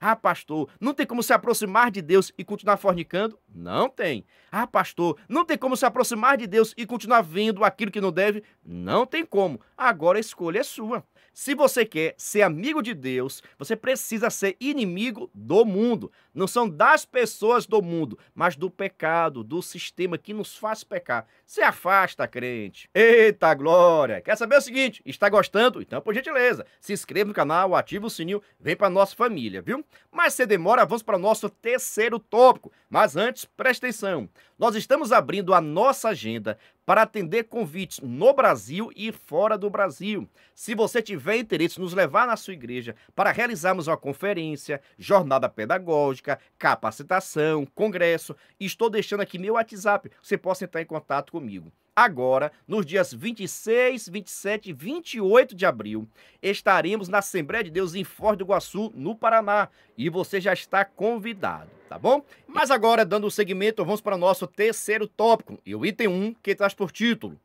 [SPEAKER 1] Ah, pastor, não tem como se aproximar de Deus e continuar fornicando? Não tem. Ah, pastor, não tem como se aproximar de Deus e continuar vendo aquilo que não deve? Não tem como. Agora a escolha é sua. Se você quer ser amigo de Deus, você precisa ser inimigo do mundo. Não são das pessoas do mundo, mas do pecado, do sistema que nos faz pecar. Se afasta, crente. Eita glória! Quer saber o seguinte? Está gostando? Então, por gentileza, se inscreva no canal, ativa o sininho, vem para nossa família, viu? Mas sem demora, vamos para o nosso terceiro tópico. Mas antes, preste atenção. Nós estamos abrindo a nossa agenda para atender convites no Brasil e fora do Brasil. Se você tiver interesse em nos levar na sua igreja para realizarmos uma conferência, jornada pedagógica, capacitação, congresso, estou deixando aqui meu WhatsApp, você possa entrar em contato comigo. Agora, nos dias 26, 27 e 28 de abril, estaremos na Assembleia de Deus em Foz do Iguaçu, no Paraná, e você já está convidado, tá bom? Mas agora, dando seguimento, vamos para o nosso terceiro tópico, e o item 1, que traz por título: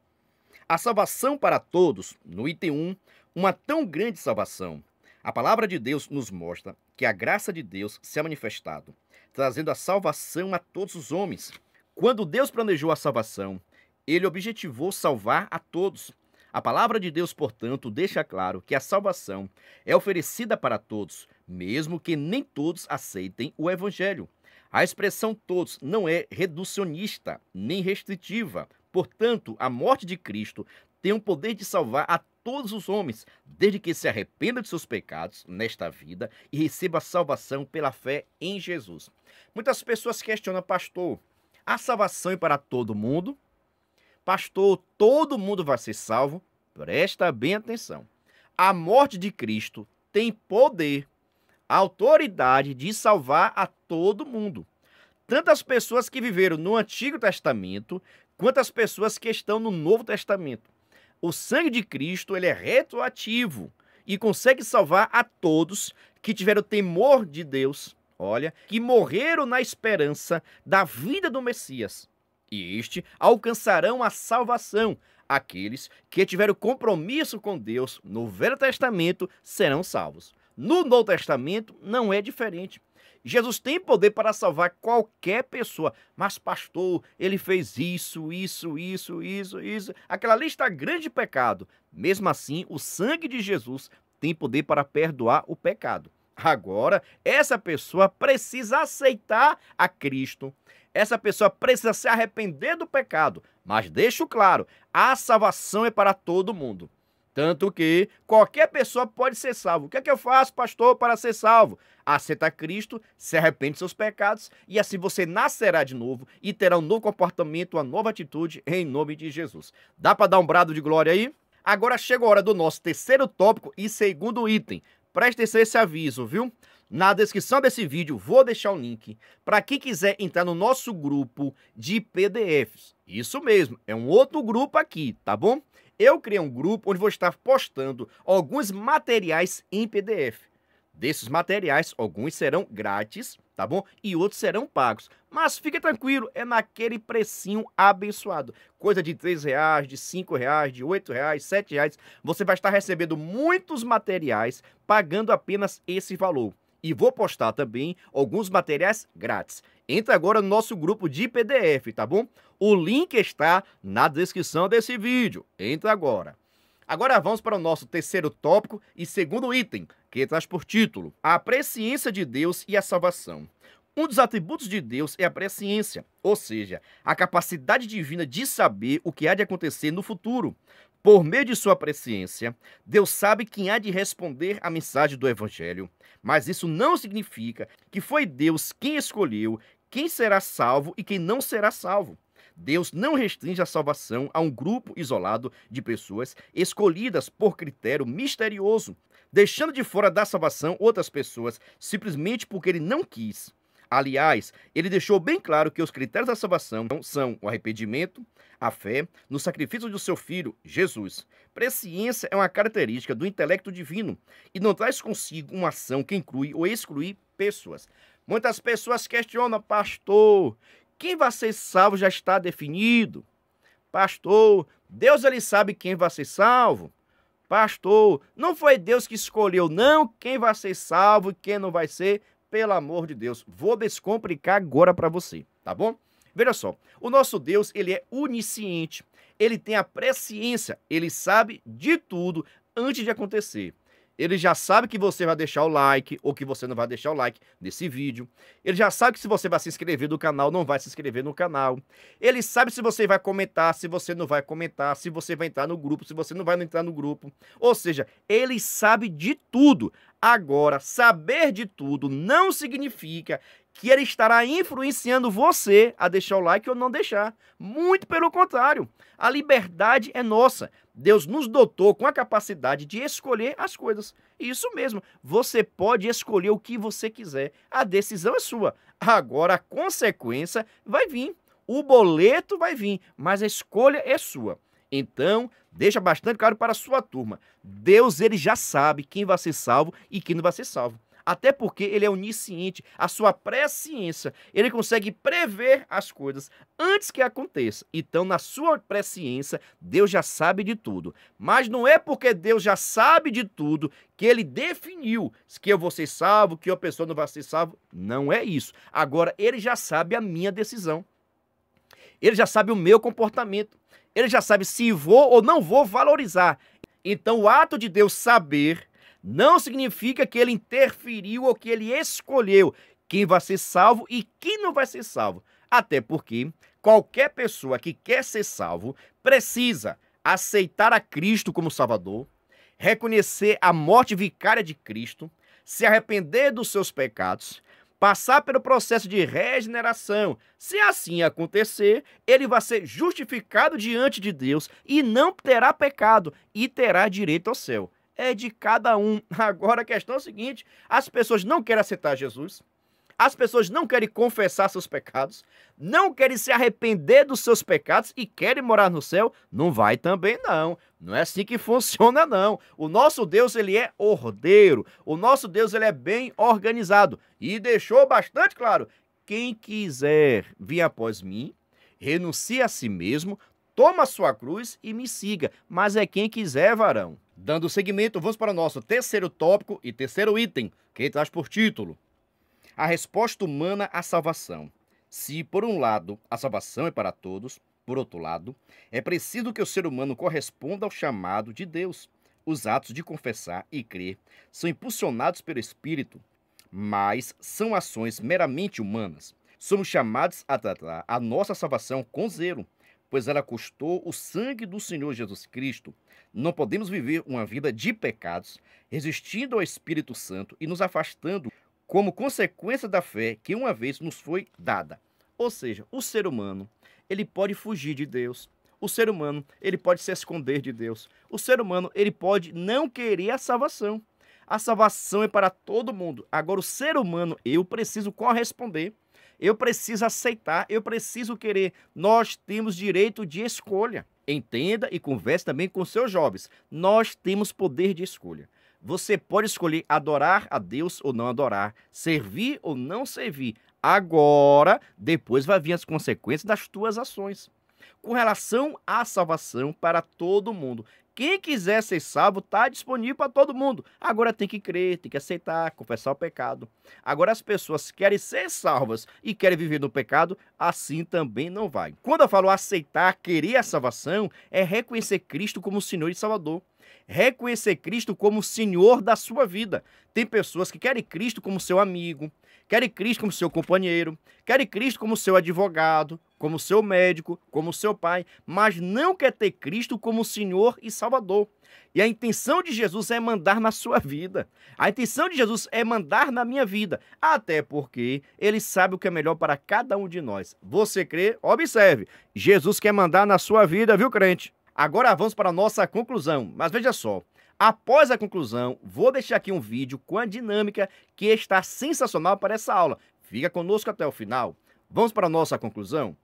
[SPEAKER 1] A salvação para todos. No item 1, uma tão grande salvação. A palavra de Deus nos mostra que a graça de Deus se é manifestado, trazendo a salvação a todos os homens. Quando Deus planejou a salvação, ele objetivou salvar a todos. A palavra de Deus, portanto, deixa claro que a salvação é oferecida para todos, mesmo que nem todos aceitem o evangelho. A expressão todos não é reducionista, nem restritiva. Portanto, a morte de Cristo tem o poder de salvar a todos os homens, desde que se arrependa de seus pecados nesta vida e receba a salvação pela fé em Jesus. Muitas pessoas questionam, pastor, a salvação é para todo mundo? Pastor, todo mundo vai ser salvo? Presta bem atenção. A morte de Cristo tem poder, autoridade de salvar a todo mundo. Tanto as pessoas que viveram no Antigo Testamento, quanto as pessoas que estão no Novo Testamento. O sangue de Cristo, ele é retroativo e consegue salvar a todos que tiveram temor de Deus, olha, que morreram na esperança da vida do Messias. E este alcançarão a salvação. Aqueles que tiveram compromisso com Deus no Velho Testamento serão salvos. No Novo Testamento não é diferente. Jesus tem poder para salvar qualquer pessoa. Mas, pastor, ele fez isso, aquela lista grande de pecado. Mesmo assim, o sangue de Jesus tem poder para perdoar o pecado. Agora, essa pessoa precisa aceitar a Cristo. Essa pessoa precisa se arrepender do pecado. Mas deixo claro, a salvação é para todo mundo. Tanto que qualquer pessoa pode ser salvo. O que é que eu faço, pastor, para ser salvo? Aceita Cristo, se arrepende de seus pecados e assim você nascerá de novo e terá um novo comportamento, uma nova atitude em nome de Jesus. Dá para dar um brado de glória aí? Agora chega a hora do nosso terceiro tópico e segundo item. Preste atenção esse aviso, viu? Na descrição desse vídeo vou deixar o link para quem quiser entrar no nosso grupo de PDFs. Isso mesmo, é um outro grupo aqui, tá bom? Eu criei um grupo onde vou estar postando alguns materiais em PDF. Desses materiais, alguns serão grátis, tá bom? E outros serão pagos. Mas fique tranquilo, é naquele precinho abençoado. Coisa de R$3, de R$5, de R$8, R$7. Você vai estar recebendo muitos materiais pagando apenas esse valor. E vou postar também alguns materiais grátis. Entra agora no nosso grupo de PDF, tá bom? O link está na descrição desse vídeo. Entra agora. Agora vamos para o nosso terceiro tópico e segundo item, que traz por título: A presciência de Deus e a salvação. Um dos atributos de Deus é a presciência, ou seja, a capacidade divina de saber o que há de acontecer no futuro. Por meio de sua presciência, Deus sabe quem há de responder à mensagem do Evangelho, mas isso não significa que foi Deus quem escolheu quem será salvo e quem não será salvo. Deus não restringe a salvação a um grupo isolado de pessoas escolhidas por critério misterioso, deixando de fora da salvação outras pessoas simplesmente porque ele não quis. Aliás, ele deixou bem claro que os critérios da salvação são o arrependimento, a fé no sacrifício do seu Filho, Jesus. Presciência é uma característica do intelecto divino e não traz consigo uma ação que inclui ou exclui pessoas. Muitas pessoas questionam, pastor, quem vai ser salvo já está definido. Pastor, Deus ele sabe quem vai ser salvo. Pastor, não foi Deus que escolheu não quem vai ser salvo e quem não vai ser. Pelo amor de Deus, vou descomplicar agora para você, tá bom? Veja só, o nosso Deus, ele é onisciente, ele tem a presciência, ele sabe de tudo antes de acontecer. Ele já sabe que você vai deixar o like ou que você não vai deixar o like nesse vídeo. Ele já sabe que se você vai se inscrever no canal, não vai se inscrever no canal. Ele sabe se você vai comentar, se você não vai comentar, se você vai entrar no grupo, se você não vai entrar no grupo. Ou seja, ele sabe de tudo. Agora, saber de tudo não significa que ele estará influenciando você a deixar o like ou não deixar. Muito pelo contrário, a liberdade é nossa. Deus nos dotou com a capacidade de escolher as coisas. Isso mesmo, você pode escolher o que você quiser. A decisão é sua. Agora a consequência vai vir. O boleto vai vir, mas a escolha é sua. Então, deixa bastante claro para a sua turma. Deus, ele já sabe quem vai ser salvo e quem não vai ser salvo. Até porque ele é onisciente, a sua presciência, ele consegue prever as coisas antes que aconteça. Então, na sua presciência, Deus já sabe de tudo. Mas não é porque Deus já sabe de tudo que ele definiu que eu vou ser salvo, que a pessoa não vai ser salvo. Não é isso. Agora, ele já sabe a minha decisão. Ele já sabe o meu comportamento. Ele já sabe se vou ou não vou valorizar. Então, o ato de Deus saber não significa que ele interferiu ou que ele escolheu quem vai ser salvo e quem não vai ser salvo. Até porque qualquer pessoa que quer ser salvo precisa aceitar a Cristo como Salvador, reconhecer a morte vicária de Cristo, se arrepender dos seus pecados, passar pelo processo de regeneração. Se assim acontecer, ele vai ser justificado diante de Deus e não terá pecado e terá direito ao céu. É de cada um. Agora a questão é a seguinte, as pessoas não querem aceitar Jesus, as pessoas não querem confessar seus pecados, não querem se arrepender dos seus pecados e querem morar no céu, não vai também não. Não é assim que funciona não. O nosso Deus, ele é ordeiro, o nosso Deus, ele é bem organizado e deixou bastante claro, quem quiser vir após mim, renuncie a si mesmo, toma a sua cruz e me siga, mas é quem quiser, varão. Dando seguimento, vamos para o nosso terceiro tópico e terceiro item, que traz por título: a resposta humana à salvação. Se, por um lado, a salvação é para todos, por outro lado, é preciso que o ser humano corresponda ao chamado de Deus. Os atos de confessar e crer são impulsionados pelo Espírito, mas são ações meramente humanas. Somos chamados a tratar a nossa salvação com zelo, pois ela custou o sangue do Senhor Jesus Cristo. Não podemos viver uma vida de pecados, resistindo ao Espírito Santo e nos afastando como consequência da fé que uma vez nos foi dada. Ou seja, o ser humano, ele pode fugir de Deus. O ser humano, ele pode se esconder de Deus. O ser humano, ele pode não querer a salvação. A salvação é para todo mundo. Agora, o ser humano, eu preciso corresponder. Eu preciso aceitar, eu preciso querer. Nós temos direito de escolha. Entenda e converse também com seus jovens. Nós temos poder de escolha. Você pode escolher adorar a Deus ou não adorar, servir ou não servir. Agora, depois vai vir as consequências das tuas ações. Com relação à salvação para todo mundo. Quem quiser ser salvo está disponível para todo mundo. Agora tem que crer, tem que aceitar, confessar o pecado. Agora as pessoas querem ser salvas e querem viver no pecado, assim também não vai. Quando eu falo aceitar, querer a salvação, é reconhecer Cristo como Senhor e Salvador. Reconhecer Cristo como Senhor da sua vida. Tem pessoas que querem Cristo como seu amigo, querem Cristo como seu companheiro, querem Cristo como seu advogado, como seu médico, como seu pai, mas não quer ter Cristo como Senhor e Salvador. E a intenção de Jesus é mandar na sua vida. A intenção de Jesus é mandar na minha vida. Até porque ele sabe o que é melhor para cada um de nós. Você crê? Observe. Jesus quer mandar na sua vida, viu, crente? Agora vamos para a nossa conclusão. Mas veja só. Após a conclusão, vou deixar aqui um vídeo com a dinâmica que está sensacional para essa aula. Fica conosco até o final. Vamos para a nossa conclusão?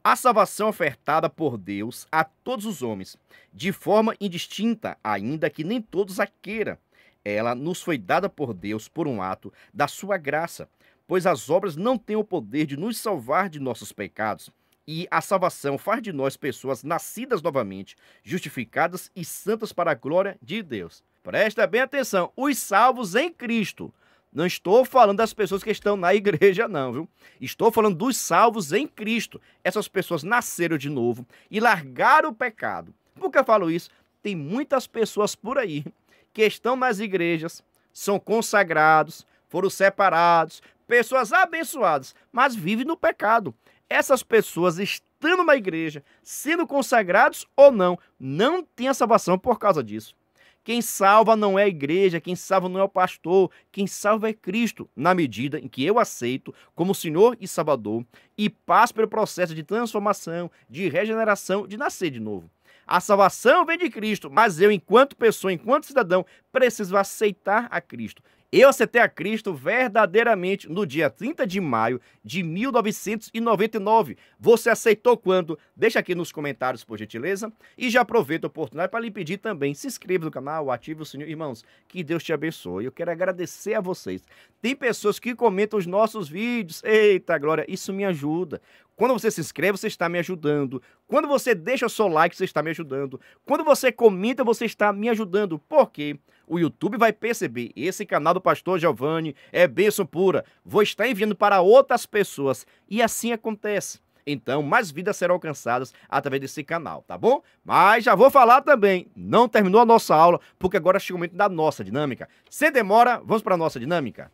[SPEAKER 1] A salvação ofertada por Deus a todos os homens, de forma indistinta, ainda que nem todos a queiram. Ela nos foi dada por Deus por um ato da sua graça, pois as obras não têm o poder de nos salvar de nossos pecados. E a salvação faz de nós pessoas nascidas novamente, justificadas e santas para a glória de Deus. Presta bem atenção, os salvos em Cristo. Não estou falando das pessoas que estão na igreja, não, viu? Estou falando dos salvos em Cristo. Essas pessoas nasceram de novo e largaram o pecado. Por que eu falo isso? Tem muitas pessoas por aí que estão nas igrejas, são consagrados, foram separados, pessoas abençoadas, mas vivem no pecado. Essas pessoas estando na igreja, sendo consagrados ou não, não têm a salvação por causa disso. Quem salva não é a igreja, quem salva não é o pastor, quem salva é Cristo, na medida em que eu aceito como Senhor e Salvador e passo pelo processo de transformação, de regeneração, de nascer de novo. A salvação vem de Cristo, mas eu, enquanto pessoa, enquanto cidadão, preciso aceitar a Cristo. Eu aceitei a Cristo verdadeiramente no dia 30 de maio de 1999. Você aceitou quando? Deixa aqui nos comentários, por gentileza. E já aproveito a oportunidade para lhe pedir também, se inscreva no canal, ative o sininho. Irmãos, que Deus te abençoe. Eu quero agradecer a vocês. Tem pessoas que comentam os nossos vídeos. Eita, glória, isso me ajuda. Quando você se inscreve, você está me ajudando. Quando você deixa o seu like, você está me ajudando. Quando você comenta, você está me ajudando. Por quê? O YouTube vai perceber, esse canal do Pastor Giovanni é bênção pura. Vou estar enviando para outras pessoas. E assim acontece. Então, mais vidas serão alcançadas através desse canal, tá bom? Mas já vou falar também, não terminou a nossa aula, porque agora chega o momento da nossa dinâmica. Sem demora, vamos para a nossa dinâmica.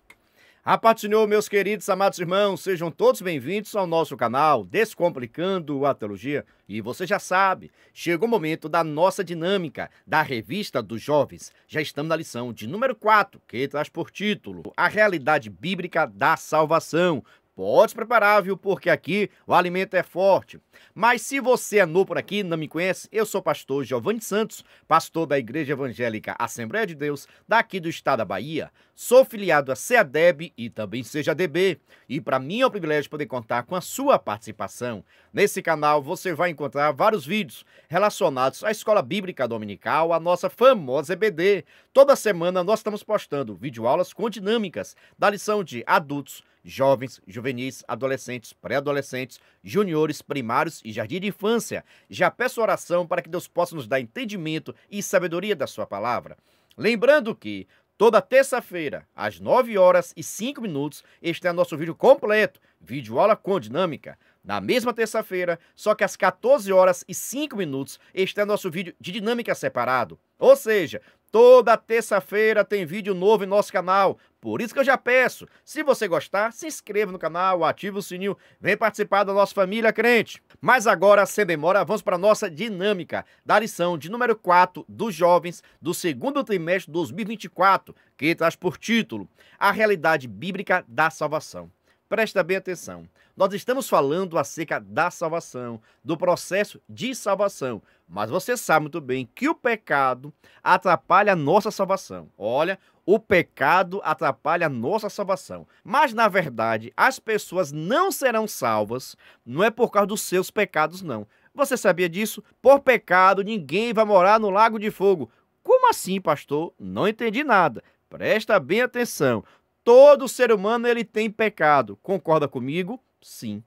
[SPEAKER 1] A paz do Senhor, meus queridos, amados irmãos, sejam todos bem-vindos ao nosso canal Descomplicando a Teologia. E você já sabe, chegou o momento da nossa dinâmica da Revista dos Jovens. Já estamos na lição de número 4, que traz por título A Realidade Bíblica da Salvação. Pode se preparar, viu? Porque aqui o alimento é forte. Mas se você é novo por aqui, não me conhece, eu sou o pastor Giovanni Santos, pastor da Igreja Evangélica Assembleia de Deus, daqui do estado da Bahia. Sou filiado a CEADEB e também CEJADB. E para mim é um privilégio poder contar com a sua participação. Nesse canal você vai encontrar vários vídeos relacionados à Escola Bíblica Dominical, a nossa famosa EBD. Toda semana nós estamos postando videoaulas com dinâmicas da lição de adultos, jovens, juvenis, adolescentes, pré-adolescentes, juniores, primários e jardim de infância. Já peço oração para que Deus possa nos dar entendimento e sabedoria da sua palavra. Lembrando que toda terça-feira, às 9h05, este é nosso vídeo completo, vídeo aula com dinâmica. Na mesma terça-feira, só que às 14h05, este é nosso vídeo de dinâmica separado. Ou seja, toda terça-feira tem vídeo novo em nosso canal. Por isso que eu já peço, se você gostar, se inscreva no canal, ative o sininho, vem participar da nossa família crente. Mas agora, sem demora, vamos para a nossa dinâmica da lição de número 4 dos jovens do segundo trimestre de 2024, que traz por título A Realidade Bíblica da Salvação. Presta bem atenção. Nós estamos falando acerca da salvação, do processo de salvação. Mas você sabe muito bem que o pecado atrapalha a nossa salvação. Olha, o pecado atrapalha a nossa salvação. Mas, na verdade, as pessoas não serão salvas, não é por causa dos seus pecados, não. Você sabia disso? Por pecado, ninguém vai morar no lago de fogo. Como assim, pastor? Não entendi nada. Presta bem atenção. Todo ser humano ele tem pecado. Concorda comigo? Sim.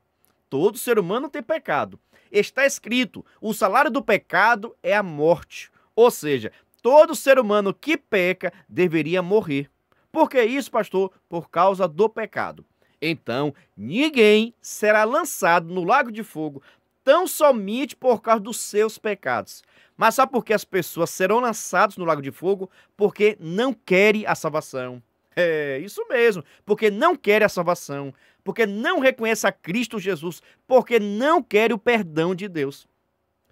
[SPEAKER 1] Todo ser humano tem pecado. Está escrito, o salário do pecado é a morte. Ou seja, todo ser humano que peca deveria morrer. Por que isso, pastor? Por causa do pecado. Então, ninguém será lançado no lago de fogo tão somente por causa dos seus pecados. Mas sabe por que as pessoas serão lançadas no lago de fogo? Porque não querem a salvação. É, isso mesmo, porque não querem a salvação, porque não reconhecem a Cristo Jesus, porque não querem o perdão de Deus.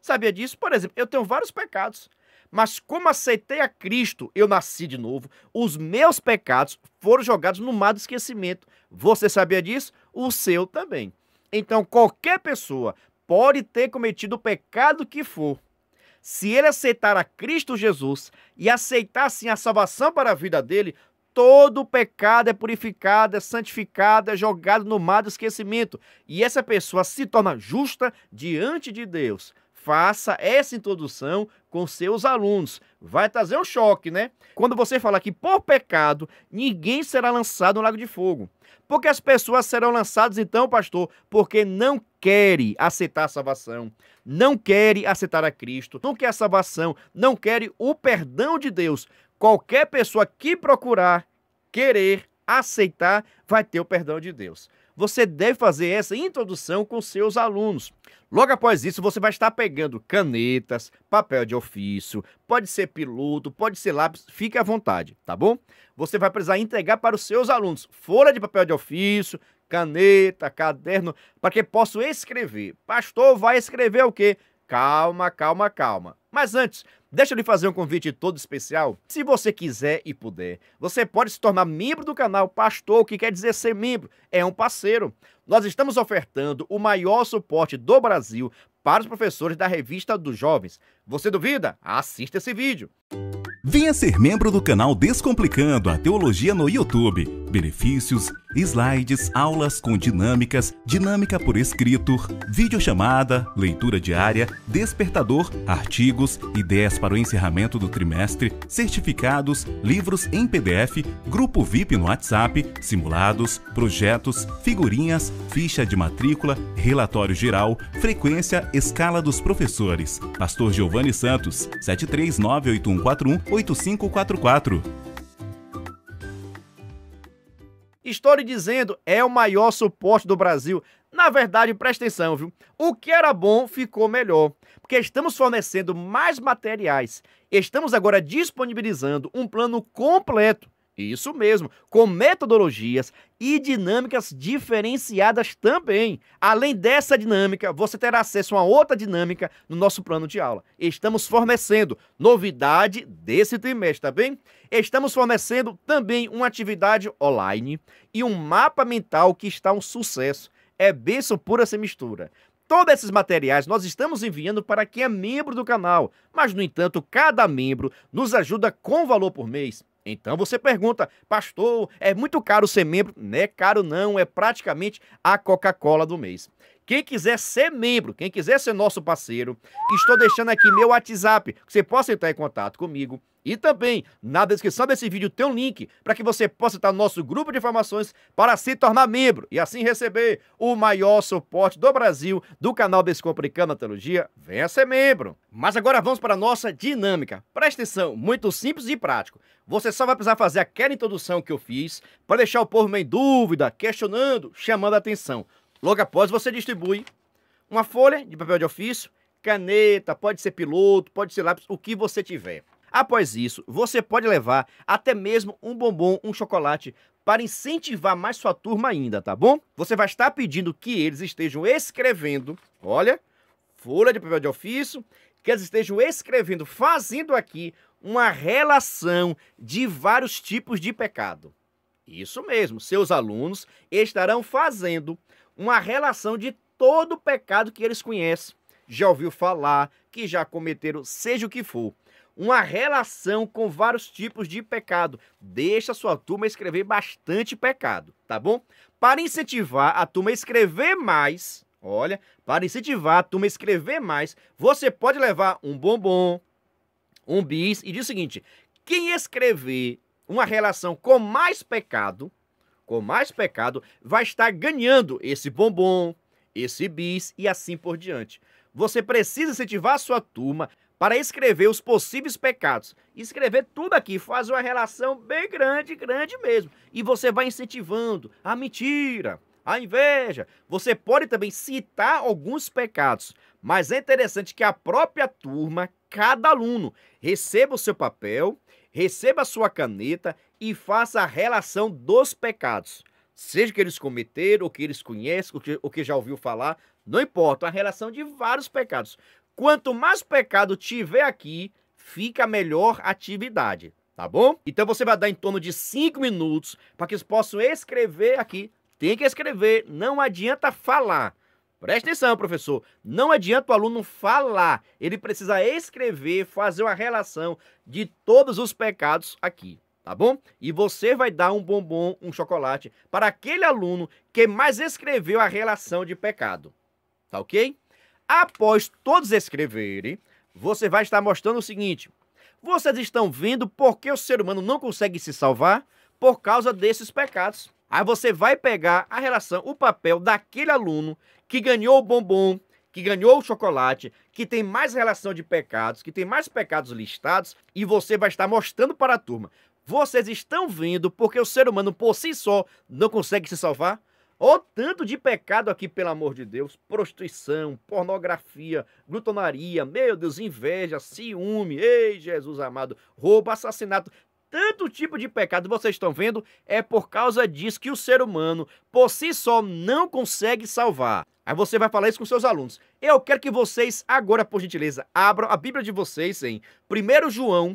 [SPEAKER 1] Sabia disso? Por exemplo, eu tenho vários pecados, mas como aceitei a Cristo, eu nasci de novo, os meus pecados foram jogados no mar do esquecimento. Você sabia disso? O seu também. Então, qualquer pessoa pode ter cometido o pecado que for. Se ele aceitar a Cristo Jesus e aceitar, sim, a salvação para a vida dele, todo pecado é purificado, é santificado, é jogado no mar do esquecimento. E essa pessoa se torna justa diante de Deus. Faça essa introdução com seus alunos. Vai trazer um choque, né? Quando você falar que por pecado ninguém será lançado no lago de fogo. Porque as pessoas serão lançadas então, pastor, porque não querem aceitar a salvação, não querem aceitar a Cristo, não quer a salvação, não querem o perdão de Deus. Qualquer pessoa que procurar, querer, aceitar, vai ter o perdão de Deus. Você deve fazer essa introdução com seus alunos. Logo após isso, você vai estar pegando canetas, papel de ofício, pode ser piloto, pode ser lápis, fique à vontade, tá bom? Você vai precisar entregar para os seus alunos folha de papel de ofício, caneta, caderno, para que possam escrever. Pastor, vai escrever o quê? Calma, calma, calma. Mas antes, deixa eu lhe fazer um convite todo especial. Se você quiser e puder, você pode se tornar membro do canal Pastor, o que quer dizer ser membro? É um parceiro. Nós estamos ofertando o maior suporte do Brasil para os professores da Revista dos Jovens. Você duvida? Assista esse vídeo.
[SPEAKER 2] Venha ser membro do canal Descomplicando a Teologia no YouTube. Benefícios, slides, aulas com dinâmicas, dinâmica por escrito, videochamada, leitura diária, despertador, artigos, ideias para o encerramento do trimestre, certificados, livros em PDF, grupo VIP no WhatsApp, simulados, projetos, figurinhas, ficha de matrícula, relatório geral, frequência, escala dos professores. Pastor Giovanni Santos, 73981418544.
[SPEAKER 1] Estou lhe dizendo, é o maior suporte do Brasil. Na verdade, presta atenção, viu? O que era bom ficou melhor, porque estamos fornecendo mais materiais. Estamos agora disponibilizando um plano completo. Isso mesmo, com metodologias e dinâmicas diferenciadas também. Além dessa dinâmica, você terá acesso a uma outra dinâmica no nosso plano de aula. Estamos fornecendo novidade desse trimestre, tá bem? Estamos fornecendo também uma atividade online e um mapa mental que está um sucesso. É bênção pura sem mistura. Todos esses materiais nós estamos enviando para quem é membro do canal, mas, no entanto, cada membro nos ajuda com valor por mês. Então você pergunta, pastor, é muito caro ser membro? Não é caro não, é praticamente a Coca-Cola do mês. Quem quiser ser membro, quem quiser ser nosso parceiro, estou deixando aqui meu WhatsApp, que você possa entrar em contato comigo. E também, na descrição desse vídeo tem um link para que você possa estar no nosso grupo de informações para se tornar membro e assim receber o maior suporte do Brasil do canal Descomplicando a Teologia. Venha ser membro! Mas agora vamos para a nossa dinâmica. Presta atenção, muito simples e prático. Você só vai precisar fazer aquela introdução que eu fiz para deixar o povo em dúvida, questionando, chamando a atenção. Logo após, você distribui uma folha de papel de ofício, caneta, pode ser piloto, pode ser lápis, o que você tiver. Após isso, você pode levar até mesmo um bombom, um chocolate, para incentivar mais sua turma ainda, tá bom? Você vai estar pedindo que eles estejam escrevendo, olha, folha de papel de ofício, que eles estejam escrevendo, fazendo aqui uma relação de vários tipos de pecado. Isso mesmo, seus alunos estarão fazendo uma relação de todo o pecado que eles conhecem, já ouviu falar, que já cometeram, seja o que for. Uma relação com vários tipos de pecado. Deixa a sua turma escrever bastante pecado, tá bom? Para incentivar a turma a escrever mais, olha, para incentivar a turma a escrever mais, você pode levar um bombom, um bis e diz o seguinte, quem escrever uma relação com mais pecado, vai estar ganhando esse bombom, esse bis e assim por diante. Você precisa incentivar a sua turma para escrever os possíveis pecados. Escrever tudo aqui, faz uma relação bem grande, grande mesmo. E você vai incentivando a mentira, a inveja. Você pode também citar alguns pecados, mas é interessante que a própria turma, cada aluno, receba o seu papel, receba a sua caneta e faça a relação dos pecados. Seja que eles cometeram, ou que eles conhecem, ou que já ouviu falar, não importa, a relação de vários pecados. Quanto mais pecado tiver aqui, fica a melhor atividade, tá bom? Então você vai dar em torno de 5 minutos para que eles possam escrever aqui. Tem que escrever, não adianta falar. Presta atenção, professor, não adianta o aluno falar, ele precisa escrever, fazer uma relação de todos os pecados aqui, tá bom? E você vai dar um bombom, um chocolate para aquele aluno que mais escreveu a relação de pecado, tá ok? Após todos escreverem, você vai estar mostrando o seguinte: vocês estão vendo por que o ser humano não consegue se salvar? Por causa desses pecados. Aí você vai pegar a relação, o papel daquele aluno que ganhou o bombom, que ganhou o chocolate, que tem mais relação de pecados, que tem mais pecados listados, e você vai estar mostrando para a turma. Vocês estão vendo porque o ser humano por si só não consegue se salvar? Ó, tanto de pecado aqui, pelo amor de Deus: prostituição, pornografia, glutonaria, meu Deus, inveja, ciúme, ei, Jesus amado, roubo, assassinato. Tanto tipo de pecado, vocês estão vendo, é por causa disso que o ser humano, por si só, não consegue salvar. Aí você vai falar isso com seus alunos. Eu quero que vocês, agora, por gentileza, abram a Bíblia de vocês em 1 João,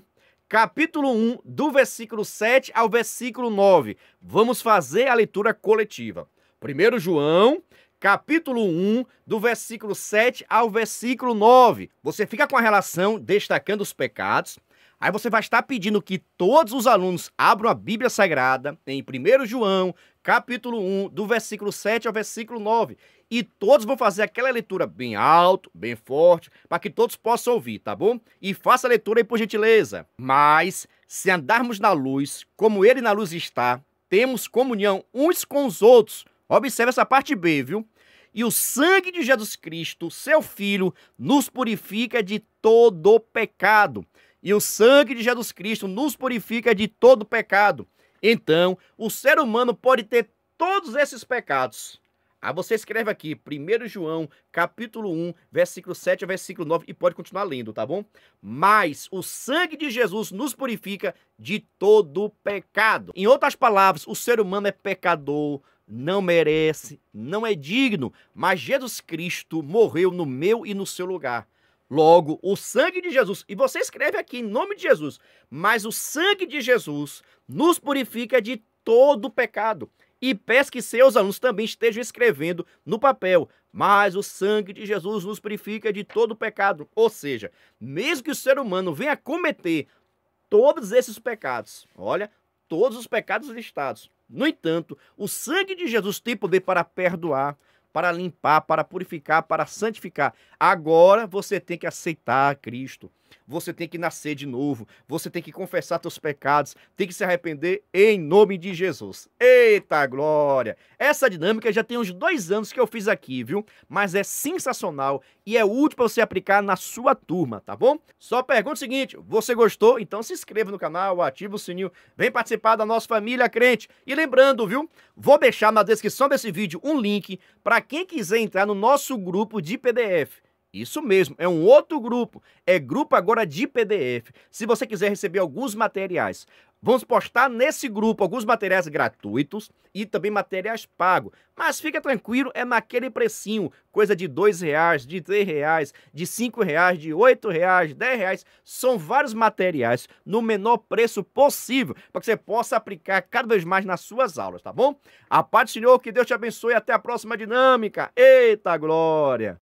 [SPEAKER 1] capítulo 1, do versículo 7 ao versículo 9. Vamos fazer a leitura coletiva. 1 João, capítulo 1, do versículo 7 ao versículo 9. Você fica com a relação destacando os pecados. Aí você vai estar pedindo que todos os alunos abram a Bíblia Sagrada em 1 João, capítulo 1, do versículo 7 ao versículo 9. E todos vão fazer aquela leitura bem alto, bem forte, para que todos possam ouvir, tá bom? E faça a leitura aí, por gentileza. Mas, se andarmos na luz, como ele na luz está, temos comunhão uns com os outros. Observe essa parte B, viu? E o sangue de Jesus Cristo, seu Filho, nos purifica de todo pecado. E o sangue de Jesus Cristo nos purifica de todo pecado. Então, o ser humano pode ter todos esses pecados. Aí você escreve aqui, 1 João, capítulo 1, versículo 7 ao versículo 9, e pode continuar lendo, tá bom? Mas o sangue de Jesus nos purifica de todo pecado. Em outras palavras, o ser humano é pecador, não merece, não é digno, mas Jesus Cristo morreu no meu e no seu lugar. Logo, o sangue de Jesus, e você escreve aqui em nome de Jesus, mas o sangue de Jesus nos purifica de todo pecado. E peço que seus alunos também estejam escrevendo no papel: mas o sangue de Jesus nos purifica de todo pecado. Ou seja, mesmo que o ser humano venha cometer todos esses pecados, olha, todos os pecados listados, no entanto, o sangue de Jesus tem poder para perdoar, para limpar, para purificar, para santificar. Agora você tem que aceitar Cristo. Você tem que nascer de novo. Você tem que confessar seus pecados. Tem que se arrepender em nome de Jesus. Eita glória! Essa dinâmica já tem uns 2 anos que eu fiz aqui, viu? Mas é sensacional e é útil para você aplicar na sua turma, tá bom? Só pergunta o seguinte: você gostou? Então se inscreva no canal, ativa o sininho, vem participar da nossa família crente. E lembrando, viu? Vou deixar na descrição desse vídeo um link para quem quiser entrar no nosso grupo de PDF. Isso mesmo, é um outro grupo, é grupo agora de PDF. Se você quiser receber alguns materiais, vamos postar nesse grupo alguns materiais gratuitos e também materiais pagos. Mas fica tranquilo, é naquele precinho, coisa de R$2, de R$3, de R$5, de R$8, R$10. São vários materiais no menor preço possível, para que você possa aplicar cada vez mais nas suas aulas, tá bom? A paz do Senhor, que Deus te abençoe e até a próxima dinâmica. Eita glória!